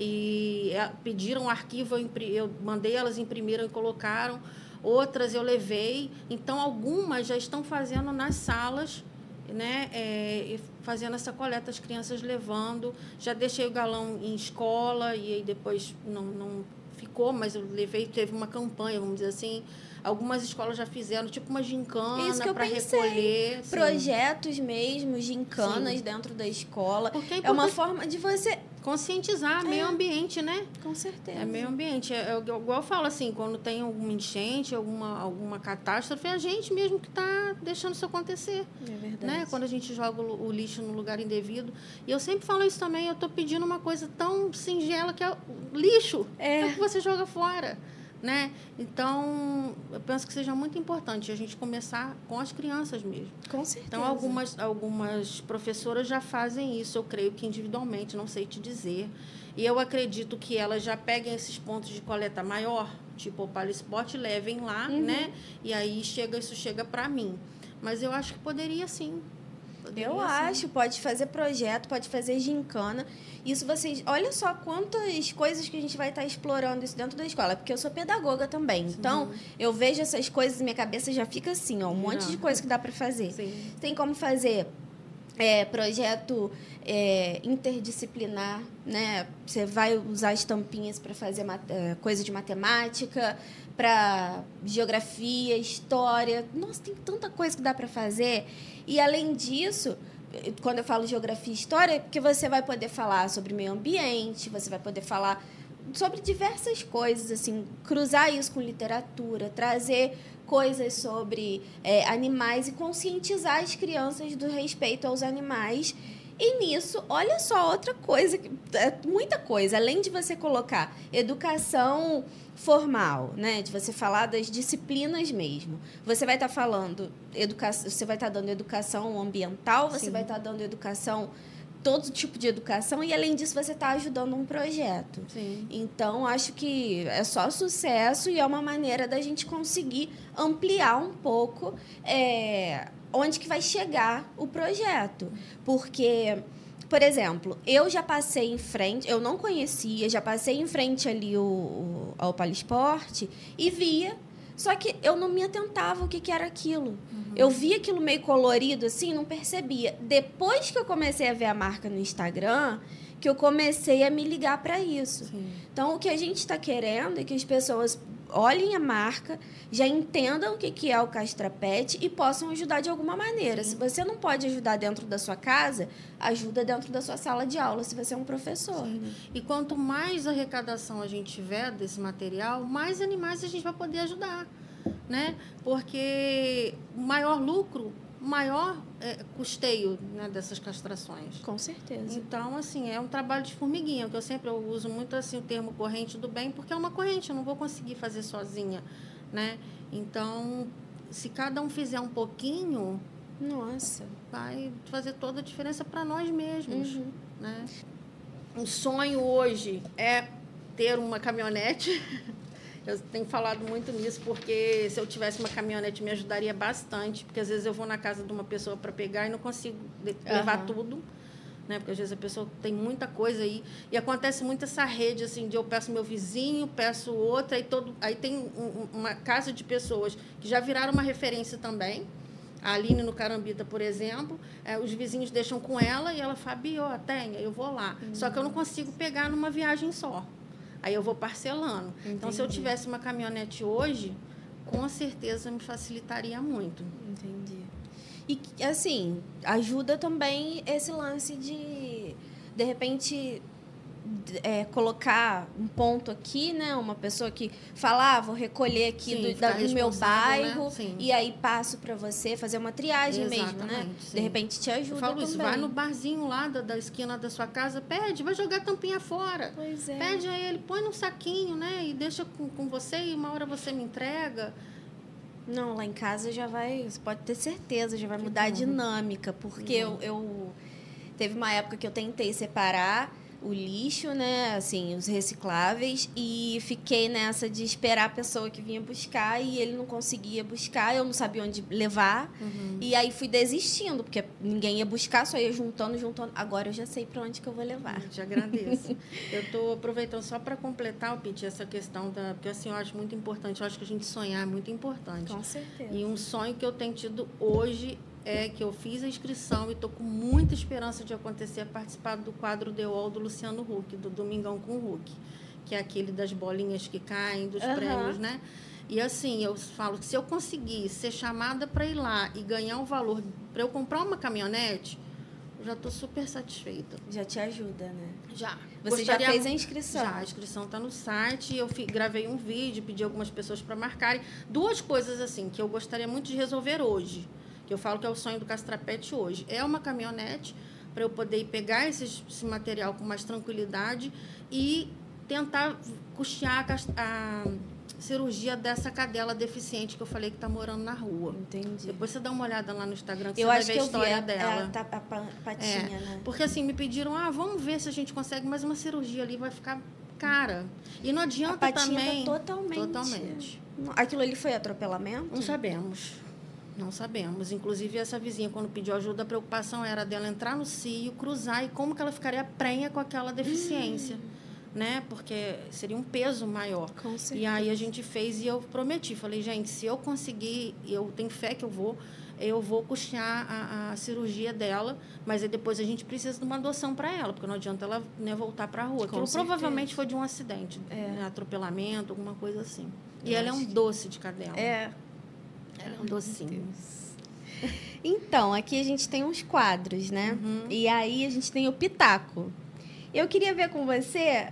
E pediram um arquivo, eu mandei, elas imprimiram e colocaram. Outras eu levei. Então, algumas já estão fazendo nas salas, né, fazendo essa coleta, as crianças levando. Já deixei o galão em escola e aí depois não ficou, mas eu levei, teve uma campanha, vamos dizer assim. Algumas escolas já fizeram, tipo uma gincana para recolher. Projetos mesmo, gincanas dentro da escola. Porque é uma forma de você... conscientizar meio ambiente, né? Com certeza. É meio ambiente. Igual eu falo assim, quando tem alguma enchente, alguma catástrofe, é a gente mesmo que está deixando isso acontecer. É verdade. Né? Quando a gente joga o lixo no lugar indevido. E eu sempre falo isso também, eu estou pedindo uma coisa tão singela que é o lixo. É o que você joga fora. Né? Então, eu penso que seja muito importante a gente começar com as crianças mesmo. Com certeza. Então, algumas professoras já fazem isso, eu creio que individualmente, não sei te dizer. E eu acredito que elas já peguem esses pontos de coleta maior, tipo o Palisport, levem lá, né? E aí isso chega para mim. Mas eu acho que poderia sim. Acho, pode fazer projeto, pode fazer gincana. Isso vocês... Olha só quantas coisas que a gente vai estar explorando isso dentro da escola. Porque eu sou pedagoga também. Sim. Então, eu vejo essas coisas e minha cabeça já fica assim, ó. Um monte de coisa que dá para fazer. Sim. Tem como fazer projeto interdisciplinar, né? Você vai usar as tampinhas para fazer coisa de matemática, para geografia, história. Nossa, tem tanta coisa que dá para fazer. E, além disso, quando eu falo geografia e história, é porque você vai poder falar sobre meio ambiente, você vai poder falar sobre diversas coisas, assim, cruzar isso com literatura, trazer coisas sobre animais e conscientizar as crianças do respeito aos animais. E nisso, olha só, outra coisa, muita coisa, além de você colocar educação formal, né, de você falar das disciplinas mesmo. Você vai estar falando você vai estar dando educação ambiental, você vai estar dando educação, todo tipo de educação, e além disso você está ajudando um projeto. Sim. Então, acho que é só sucesso e é uma maneira da gente conseguir ampliar um pouco onde que vai chegar o projeto. Porque, por exemplo, eu já passei em frente, eu não conhecia, já passei em frente ali ao Palisport e via, só que eu não me atentava o que era aquilo. Eu via aquilo meio colorido, assim, não percebia. Depois que eu comecei a ver a marca no Instagram, que eu comecei a me ligar para isso. Sim. Então, o que a gente está querendo é que as pessoas olhem a marca, já entendam o que é o Castrapet e possam ajudar de alguma maneira. Sim. Se você não pode ajudar dentro da sua casa, ajuda dentro da sua sala de aula, se você é um professor. Né? E quanto mais arrecadação a gente tiver desse material, mais animais a gente vai poder ajudar. Né? Porque o maior lucro, maior custeio, né, dessas castrações. Com certeza. Então, assim, é um trabalho de formiguinha, que eu uso muito assim, o termo corrente do bem, porque é uma corrente, eu não vou conseguir fazer sozinha. Né? Então, se cada um fizer um pouquinho, nossa, vai fazer toda a diferença para nós mesmos. Né? Um sonho hoje é ter uma caminhonete. Eu tenho falado muito nisso, porque se eu tivesse uma caminhonete me ajudaria bastante, porque às vezes eu vou na casa de uma pessoa para pegar e não consigo levar tudo, né? Porque às vezes a pessoa tem muita coisa aí, e acontece muito essa rede, assim, de eu peço meu vizinho, peço outra, aí tem uma casa de pessoas que já viraram uma referência também. A Aline no Carambita, por exemplo, os vizinhos deixam com ela e ela fala, Bia, eu vou lá. Só que eu não consigo pegar numa viagem só. Aí eu vou parcelando. Entendi. Então, se eu tivesse uma caminhonete hoje, com certeza me facilitaria muito. Entendi. E, assim, ajuda também esse lance de repente, colocar um ponto aqui, né? Uma pessoa que fala, vou recolher aqui Sim, do meu bairro, né? Sim. E aí passo para você fazer uma triagem mesmo, né? Sim. De repente te ajuda. Eu falo também. Isso, vai no barzinho lá da esquina da sua casa, pede, vai jogar a tampinha fora. Pois é. Pede a ele, põe num saquinho, né? E deixa com você e uma hora você me entrega. Não, lá em casa já vai, você pode ter certeza, já vai mudar a dinâmica, porque eu teve uma época que eu tentei separar o lixo, né, assim, os recicláveis, e fiquei nessa de esperar a pessoa que vinha buscar e ele não conseguia buscar, eu não sabia onde levar, e aí fui desistindo, porque ninguém ia buscar, só ia juntando. Agora eu já sei para onde que eu vou levar. Te agradeço. Eu estou aproveitando só para completar, Piti, essa questão porque assim, eu acho muito importante, eu acho que a gente sonhar é muito importante. Com certeza. E um sonho que eu tenho tido hoje é que eu fiz a inscrição e estou com muita esperança de acontecer, participar do quadro The Wall do Luciano Huck, do Domingão com o Huck, que é aquele das bolinhas que caem, dos prêmios, né? E assim, eu falo que se eu conseguir ser chamada para ir lá e ganhar um valor para eu comprar uma caminhonete, eu já estou super satisfeita. Já te ajuda, né? Já. Você já fez a inscrição? Já, a inscrição está no site. Eu gravei um vídeo, pedi algumas pessoas para marcarem. Duas coisas assim que eu gostaria muito de resolver hoje, que eu falo que é o sonho do Castrapete hoje. É uma caminhonete para eu poder pegar esse material com mais tranquilidade e tentar custear a cirurgia dessa cadela deficiente que eu falei que está morando na rua. Entendi. Depois você dá uma olhada lá no Instagram que eu você acho vai ver a história dela. A patinha, né? Porque assim, me pediram, vamos ver se a gente consegue, mas uma cirurgia ali vai ficar cara. E não adianta a patinha também... Tá totalmente. Aquilo ali foi atropelamento? Não sabemos. Não sabemos. Inclusive, essa vizinha, quando pediu ajuda, a preocupação era dela entrar no cio, cruzar e como que ela ficaria prenha com aquela deficiência. Né? Porque seria um peso maior. Com certeza. E aí a gente fez e eu prometi. Falei, gente, se eu conseguir, eu tenho fé que eu vou custear a cirurgia dela, mas aí depois a gente precisa de uma adoção para ela, porque não adianta ela, né, voltar para a rua. Aquilo provavelmente foi de um acidente, né, atropelamento, alguma coisa assim. E ela é um doce de cadela. Ela é um docinho. Então, aqui a gente tem uns quadros, né? E aí a gente tem o Pitaco. Eu queria ver com você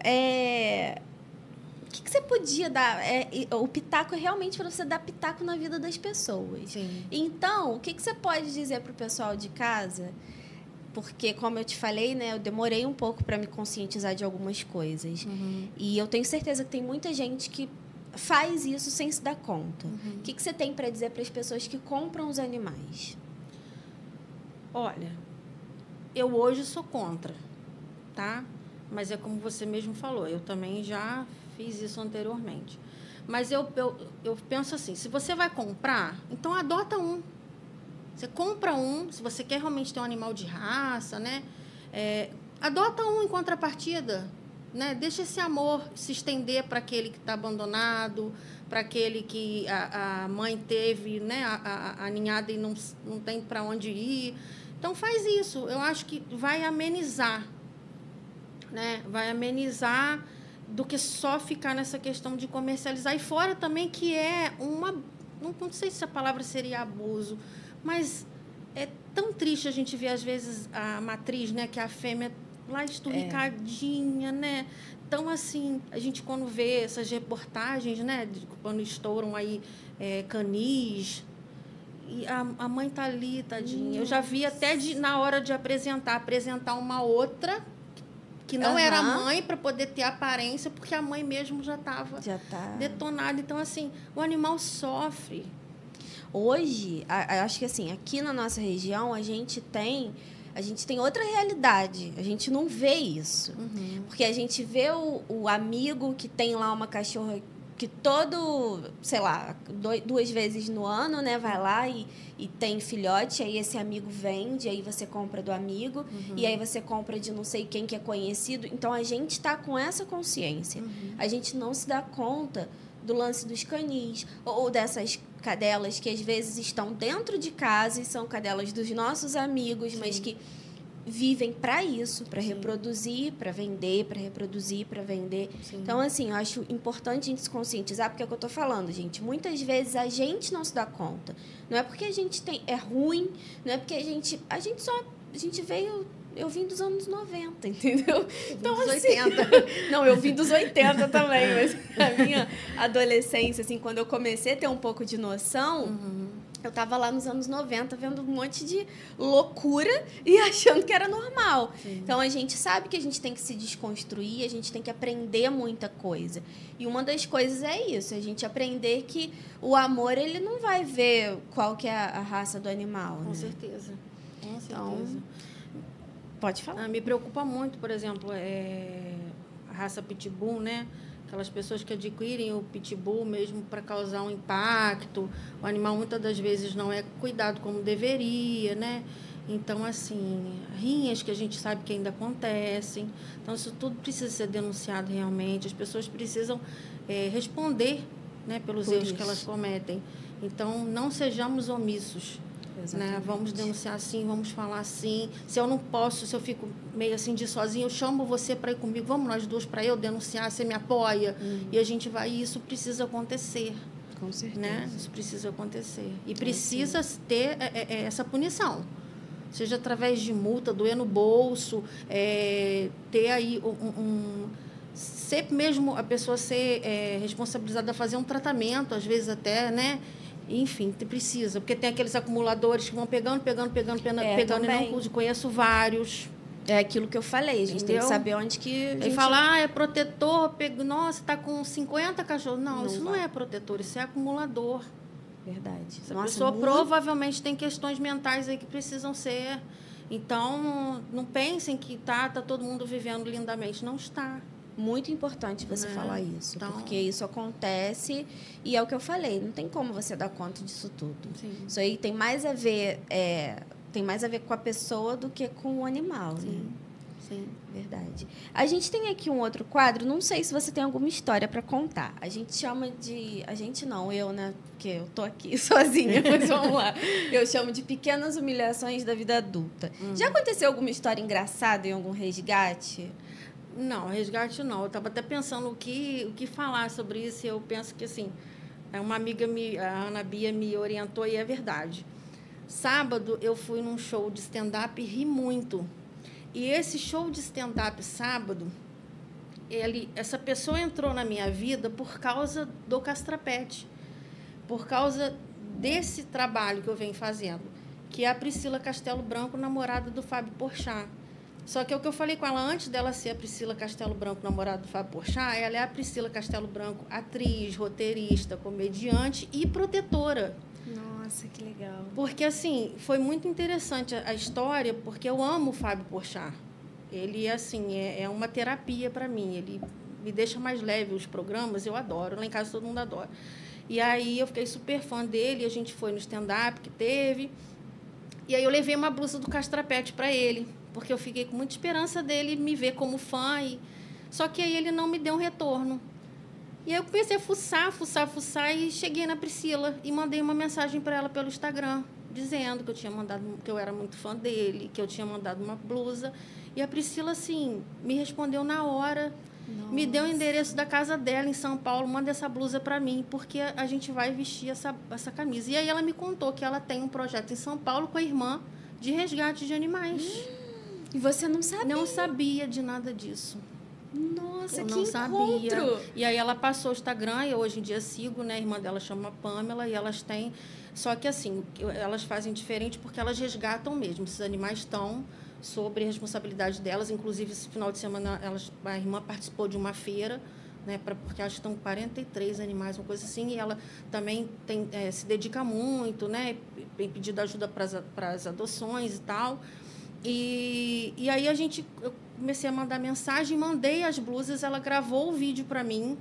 o que você podia dar. O pitaco é realmente para você dar pitaco na vida das pessoas. Sim. Então, o que você pode dizer para o pessoal de casa? Porque, como eu te falei, né, eu demorei um pouco para me conscientizar de algumas coisas. E eu tenho certeza que tem muita gente que faz isso sem se dar conta. O que você tem para dizer para as pessoas que compram os animais? Olha, eu hoje sou contra, tá? Mas é como você mesmo falou, eu também já fiz isso anteriormente. Mas eu penso assim, se você vai comprar, então adota um. Você compra um, se você quer realmente ter um animal de raça, né? Adota um em contrapartida, né? Deixa esse amor se estender para aquele que está abandonado, para aquele que a mãe teve, né? A ninhada e não tem para onde ir. Então, faz isso. Eu acho que vai amenizar, né? Vai amenizar do que só ficar nessa questão de comercializar. E fora também que é uma... Não sei se a palavra seria abuso, mas é tão triste a gente ver, às vezes, a matriz, né? Que a fêmea lá esturricadinha, né? Então, assim, a gente quando vê essas reportagens, né? Quando estouram aí canis... E a mãe tá ali, tadinha. Eu já vi até na hora de apresentar uma outra que não era mãe para poder ter aparência, porque a mãe mesmo já estava detonada. Então, assim, o animal sofre. Hoje, acho que assim, aqui na nossa região, a gente tem outra realidade. A gente não vê isso. Porque a gente vê o amigo que tem lá uma cachorra que sei lá, 2 vezes no ano, né, vai lá e tem filhote, aí esse amigo vende, aí você compra do amigo, e aí você compra de não sei quem que é conhecido. Então, a gente está com essa consciência. A gente não se dá conta do lance dos canis, ou dessas cadelas que, às vezes, estão dentro de casa e são cadelas dos nossos amigos, mas que vivem para isso, para reproduzir, para vender, para reproduzir, para vender. Sim. Então, assim, eu acho importante a gente se conscientizar, porque é o que eu estou falando, gente. Muitas vezes a gente não se dá conta. Não é porque a gente é ruim, não é porque a gente veio... Eu vim dos anos 90, entendeu? Então, dos assim... 80. Não, eu vim dos 80 também, mas a minha adolescência, assim, quando eu comecei a ter um pouco de noção, eu estava lá nos anos 90 vendo um monte de loucura e achando que era normal. Sim. Então, a gente sabe que a gente tem que se desconstruir, a gente tem que aprender muita coisa. E uma das coisas é isso, a gente aprender que o amor, ele não vai ver qual que é a raça do animal. Com né? certeza, com certeza. Então, pode falar. Me preocupa muito, por exemplo, a raça Pitbull, né? Aquelas pessoas que adquirem o Pitbull mesmo para causar um impacto. O animal, muitas das vezes, não é cuidado como deveria, né? Então, assim, rinhas que a gente sabe que ainda acontecem. Então, isso tudo precisa ser denunciado realmente. As pessoas precisam responder, né, pelos erros que elas cometem. Então, não sejamos omissos. Né? Vamos denunciar assim, vamos falar assim. Se eu não posso, se eu fico meio assim de sozinha, eu chamo você para ir comigo. Vamos nós duas para eu denunciar, você me apoia. E a gente vai, e isso precisa acontecer. Com certeza. Né? Isso precisa acontecer. E precisa ter essa punição. Seja através de multa, doer no bolso, ter aí ser mesmo a pessoa ser responsabilizada a fazer um tratamento, às vezes até, né? Enfim, precisa, porque tem aqueles acumuladores que vão pegando e não conheço vários. É aquilo que eu falei, a gente tem que saber onde que a gente... E falar, é protetor, nossa, está com 50 cachorros. Não, isso não é protetor, isso é acumulador. Verdade. Essa pessoa provavelmente tem questões mentais aí que precisam ser... Então, não pensem que tá todo mundo vivendo lindamente. Não está. Muito importante você falar isso, então, porque isso acontece e é o que eu falei, não tem como você dar conta disso tudo. Sim. Isso aí tem mais a ver com a pessoa do que com o animal. Sim. Né? Sim. Verdade. A gente tem aqui um outro quadro, não sei se você tem alguma história para contar. A gente chama de... A gente não, eu, né? Porque eu tô aqui sozinha, mas vamos lá. Eu chamo de pequenas humilhações da vida adulta. Já aconteceu alguma história engraçada em algum resgate? Não, resgate não. Eu estava até pensando o que falar sobre isso e eu penso que, assim, uma amiga, a Ana Bia, me orientou e é verdade. Sábado, eu fui num show de stand-up e ri muito. E esse show de stand-up sábado, essa pessoa entrou na minha vida por causa do Castrapete, por causa desse trabalho que eu venho fazendo, que é a Priscila Castelo Branco, namorada do Fábio Porchat. Só que o que eu falei com ela antes dela ser a Priscila Castelo Branco, namorada do Fábio Porchat, ela é a Priscila Castelo Branco, atriz, roteirista, comediante e protetora. Nossa, que legal. Porque, assim, foi muito interessante a história, porque eu amo o Fábio Porchat. Ele, assim, é uma terapia para mim. Ele me deixa mais leve os programas, eu adoro. Lá em casa todo mundo adora. E aí eu fiquei super fã dele, a gente foi no stand-up que teve. E aí eu levei uma blusa do Castrapete para ele, porque eu fiquei com muita esperança dele me ver como fã. Só que aí ele não me deu um retorno. E aí eu comecei a fuçar e cheguei na Priscila e mandei uma mensagem para ela pelo Instagram, dizendo que eu era muito fã dele, que eu tinha mandado uma blusa. E a Priscila, assim, me respondeu na hora. Nossa. Me deu o endereço da casa dela em São Paulo, manda essa blusa para mim, porque a gente vai vestir essa camisa. E aí ela me contou que ela tem um projeto em São Paulo com a irmã de resgate de animais. E você não sabia? Não sabia de nada disso. Nossa, eu que não encontro! Sabia. E aí ela passou o Instagram, e eu hoje em dia sigo, né? A irmã dela chama Pamela, e elas têm... Só que, assim, elas fazem diferente porque elas resgatam mesmo. Esses animais estão sobre a responsabilidade delas. Inclusive, esse final de semana, a irmã participou de uma feira, né? Porque elas estão 43 animais, uma coisa assim, e ela também se dedica muito, né? Tem pedido ajuda para as adoções e tal. E aí eu comecei a mandar mensagem, mandei as blusas, ela gravou o vídeo para mim.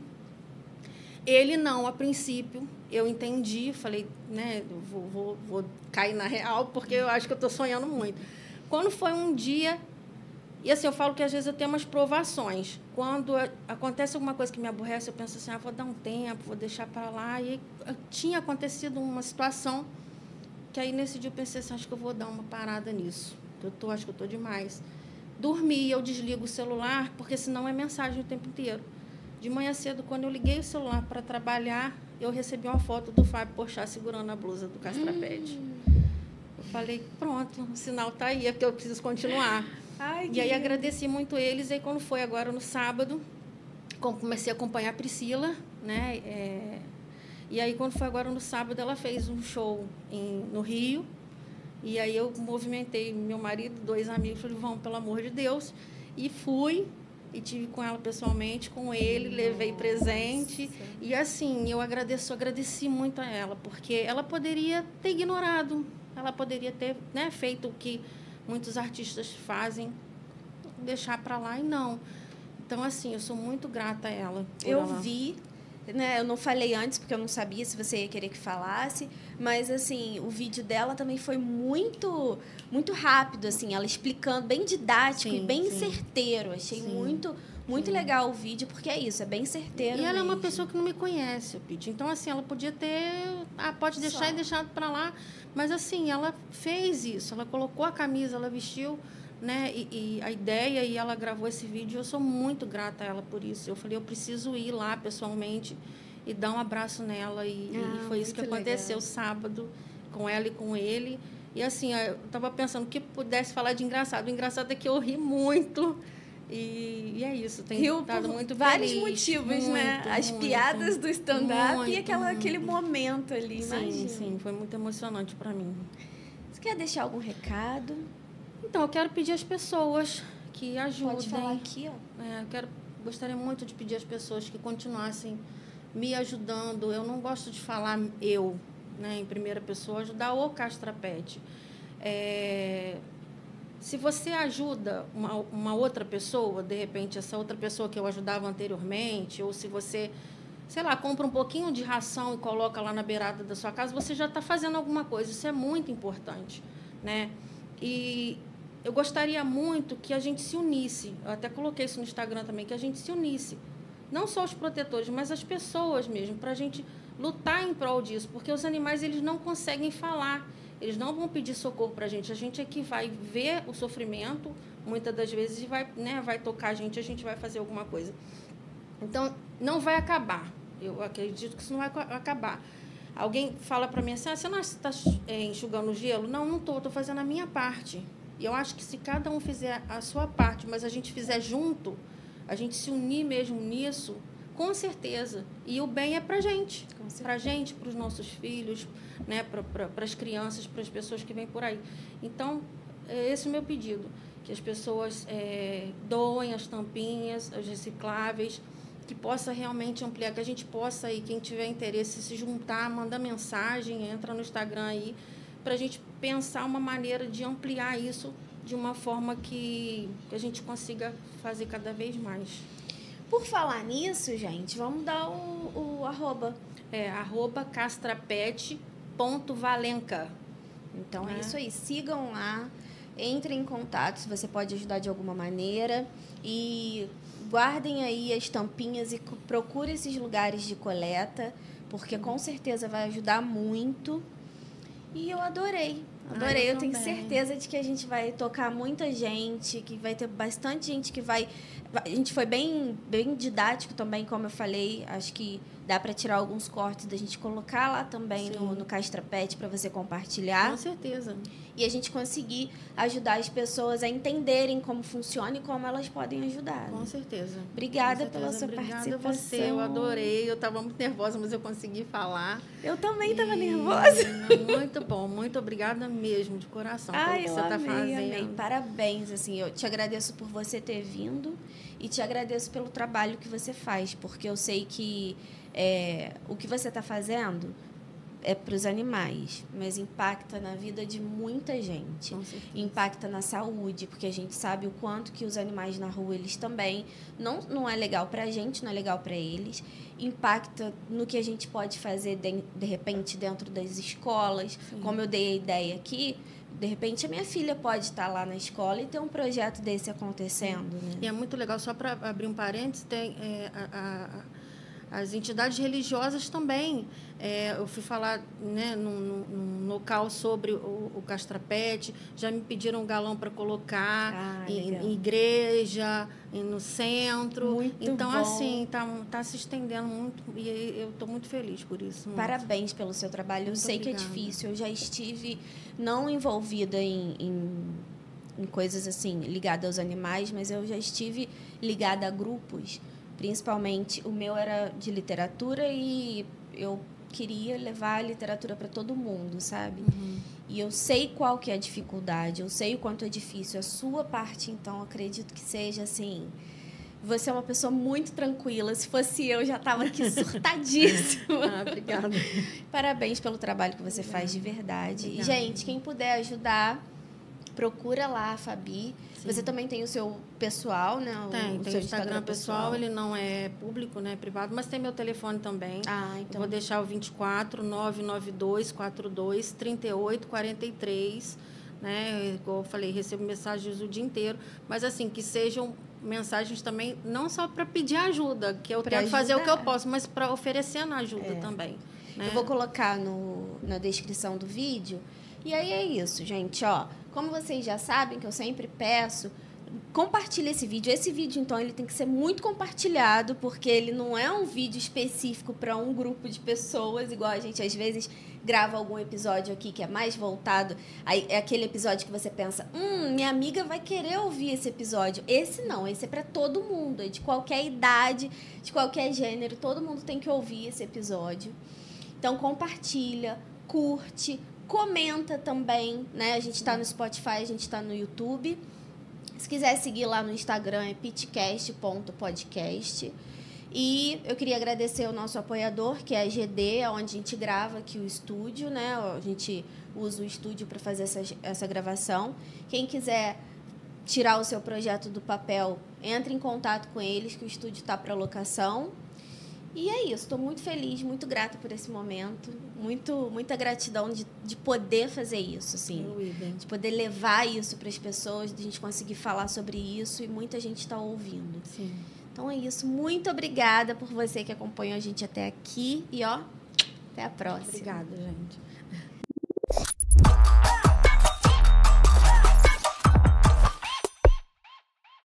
Ele não, a princípio, eu entendi, falei, né, vou cair na real, porque eu acho que eu estou sonhando muito. Quando foi um dia, e assim, eu falo que às vezes eu tenho umas provações. Quando acontece alguma coisa que me aborrece, eu penso assim, vou dar um tempo, vou deixar para lá. E aí, tinha acontecido uma situação que aí nesse dia eu pensei assim, acho que eu vou dar uma parada nisso. Acho que eu estou demais. Dormi, eu desligo o celular, porque senão é mensagem o tempo inteiro. De manhã cedo, quando eu liguei o celular para trabalhar, eu recebi uma foto do Fábio Porchat segurando a blusa do Castraped. Eu falei, pronto, o sinal está aí, é porque eu preciso continuar. Ai, e aí agradeci muito eles. E aí, quando foi agora no sábado, comecei a acompanhar a Priscila, né? E aí, quando foi agora no sábado, ela fez um show no Rio. E aí eu movimentei meu marido, 2 amigos, falei, vamos, pelo amor de Deus. E fui, e tive com ela pessoalmente, com ele, levei presente. E assim, eu agradeci muito a ela, porque ela poderia ter ignorado, ela poderia ter, né, feito o que muitos artistas fazem, deixar para lá, e não. Então, assim, eu sou muito grata a ela. Eu vi, né? Eu não falei antes, porque eu não sabia se você ia querer que falasse, mas, assim, o vídeo dela também foi muito, muito rápido, assim, ela explicando, bem didático e bem certeiro. Achei muito legal o vídeo, porque é isso, é bem certeiro. E ela é uma pessoa que não me conhece, Pete. Então, assim, ela podia ter... pode deixar e deixar para lá. Mas, assim, ela fez isso. Ela colocou a camisa, ela vestiu, né? E a ideia, e ela gravou esse vídeo. Eu sou muito grata a ela por isso. Eu falei, eu preciso ir lá pessoalmente e dar um abraço nela. E foi isso que aconteceu sábado, com ela e com ele. E, assim, eu estava pensando que pudesse falar de engraçado. O engraçado é que eu ri muito. E é isso, tem estado muito vários feliz, motivos, né? As piadas do stand-up e aquele momento ali, imagina. Sim, foi muito emocionante para mim. Você quer deixar algum recado? Então, eu quero pedir às pessoas que ajudem. Pode falar aqui, ó. Gostaria muito de pedir às pessoas que continuassem me ajudando. Eu não gosto de falar eu, né, em primeira pessoa, ajudar o Castraped. Se você ajuda uma outra pessoa, de repente, essa outra pessoa que eu ajudava anteriormente, ou se você, sei lá, compra um pouquinho de ração e coloca lá na beirada da sua casa, você já está fazendo alguma coisa. Isso é muito importante, né? E eu gostaria muito que a gente se unisse. Eu até coloquei isso no Instagram também, que a gente se unisse. Não só os protetores, mas as pessoas mesmo, para a gente lutar em prol disso. Porque os animais, eles não conseguem falar. Eles não vão pedir socorro para a gente é que vai ver o sofrimento, muitas das vezes, e vai tocar a gente vai fazer alguma coisa. Então, não vai acabar. Eu acredito que isso não vai acabar. Alguém fala para mim assim, você não está enxugando o gelo? Não estou fazendo a minha parte. E eu acho que se cada um fizer a sua parte, mas a gente fizer junto, a gente se unir mesmo nisso, com certeza. E o bem é para a gente. Para a gente, para os nossos filhos, né? Para as crianças, para as pessoas que vêm por aí. Então, esse é o meu pedido. Que as pessoas doem as tampinhas, as recicláveis, que possa realmente ampliar, que a gente possa, aí, quem tiver interesse, se juntar, manda mensagem, entra no Instagram aí, para a gente pensar uma maneira de ampliar isso de uma forma que a gente consiga fazer cada vez mais. Por falar nisso, gente, vamos dar o arroba. @castrapet.valenca. Então, é isso aí. Sigam lá, entrem em contato se você pode ajudar de alguma maneira. E guardem aí as tampinhas e procure esses lugares de coleta, porque com certeza vai ajudar muito. E eu adorei. Eu tenho certeza de que a gente vai tocar muita gente, que vai ter bastante gente que vai... A gente foi bem didático também, como eu falei. Acho que dá para tirar alguns cortes da gente colocar lá também no Castraped para você compartilhar. Com certeza. E a gente conseguir ajudar as pessoas a entenderem como funciona e como elas podem ajudar. Com certeza. Obrigada pela sua participação. Obrigada a você, eu adorei. Eu estava muito nervosa, mas eu consegui falar. Eu também estava nervosa. Muito bom, muito obrigada mesmo, de coração, pelo que você está fazendo. Amei. Parabéns, assim, eu te agradeço por você ter vindo e te agradeço pelo trabalho que você faz, porque eu sei que o que você está fazendo é para os animais, mas impacta na vida de muita gente. Impacta na saúde, porque a gente sabe o quanto que os animais na rua, eles também... Não é legal para a gente, não é legal para eles. Impacta no que a gente pode fazer, de repente, dentro das escolas. Sim. Como eu dei a ideia aqui, de repente, a minha filha pode estar lá na escola e ter um projeto desse acontecendo. Né? E é muito legal, só para abrir um parênteses, tem As entidades religiosas também. Eu fui falar, né, num local sobre o castrapete, já me pediram um galão para colocar em igreja, no centro. Muito então, bom. assim, tá se estendendo muito e eu estou muito feliz por isso. Muito. Parabéns pelo seu trabalho. Muito eu sei obrigada. Que é difícil. Eu já estive não envolvida em coisas assim ligadas aos animais, mas eu já estive ligada a grupos. Principalmente, o meu era de literatura e eu queria levar a literatura para todo mundo, sabe? Uhum. E eu sei qual que é a dificuldade, eu sei o quanto é difícil. A sua parte, então, acredito que seja assim... Você é uma pessoa muito tranquila. Se fosse eu, já estava aqui surtadíssima. Obrigada. Parabéns pelo trabalho que você faz de verdade. Obrigada. Gente, quem puder ajudar... Procura lá a Fabi. Sim. Você também tem o seu pessoal, né? Tem o Instagram pessoal. Ele não é público, né? É privado, mas tem meu telefone também. Então. Eu vou deixar o 24 992 42 38 43, né? Como eu falei, recebo mensagens o dia inteiro, mas assim, que sejam mensagens também, não só para pedir ajuda, que eu tento fazer o que eu posso, mas para oferecendo ajuda também. Né? Eu vou colocar na descrição do vídeo. E aí é isso, gente, ó. Como vocês já sabem, que eu sempre peço, compartilhe esse vídeo. Esse vídeo, então, ele tem que ser muito compartilhado, porque ele não é um vídeo específico para um grupo de pessoas, igual a gente, às vezes, grava algum episódio aqui que é mais voltado... Aí, é aquele episódio que você pensa, minha amiga vai querer ouvir esse episódio. Esse não, esse é para todo mundo, é de qualquer idade, de qualquer gênero, todo mundo tem que ouvir esse episódio. Então, compartilha, curte, comenta também, né? A gente está no Spotify, a gente está no YouTube. Se quiser seguir lá no Instagram, é pitcast.podcast. E eu queria agradecer ao nosso apoiador, que é a GD, onde a gente grava aqui o estúdio, né? A gente usa o estúdio para fazer essa gravação. Quem quiser tirar o seu projeto do papel, entre em contato com eles, que o estúdio está para locação. E é isso, estou muito feliz, muito grata por esse momento. Muita gratidão de poder fazer isso, assim. De poder levar isso para as pessoas, de a gente conseguir falar sobre isso e muita gente está ouvindo. Sim. Então é isso. Muito obrigada por você que acompanhou a gente até aqui. E, ó, até a próxima. Obrigada, gente.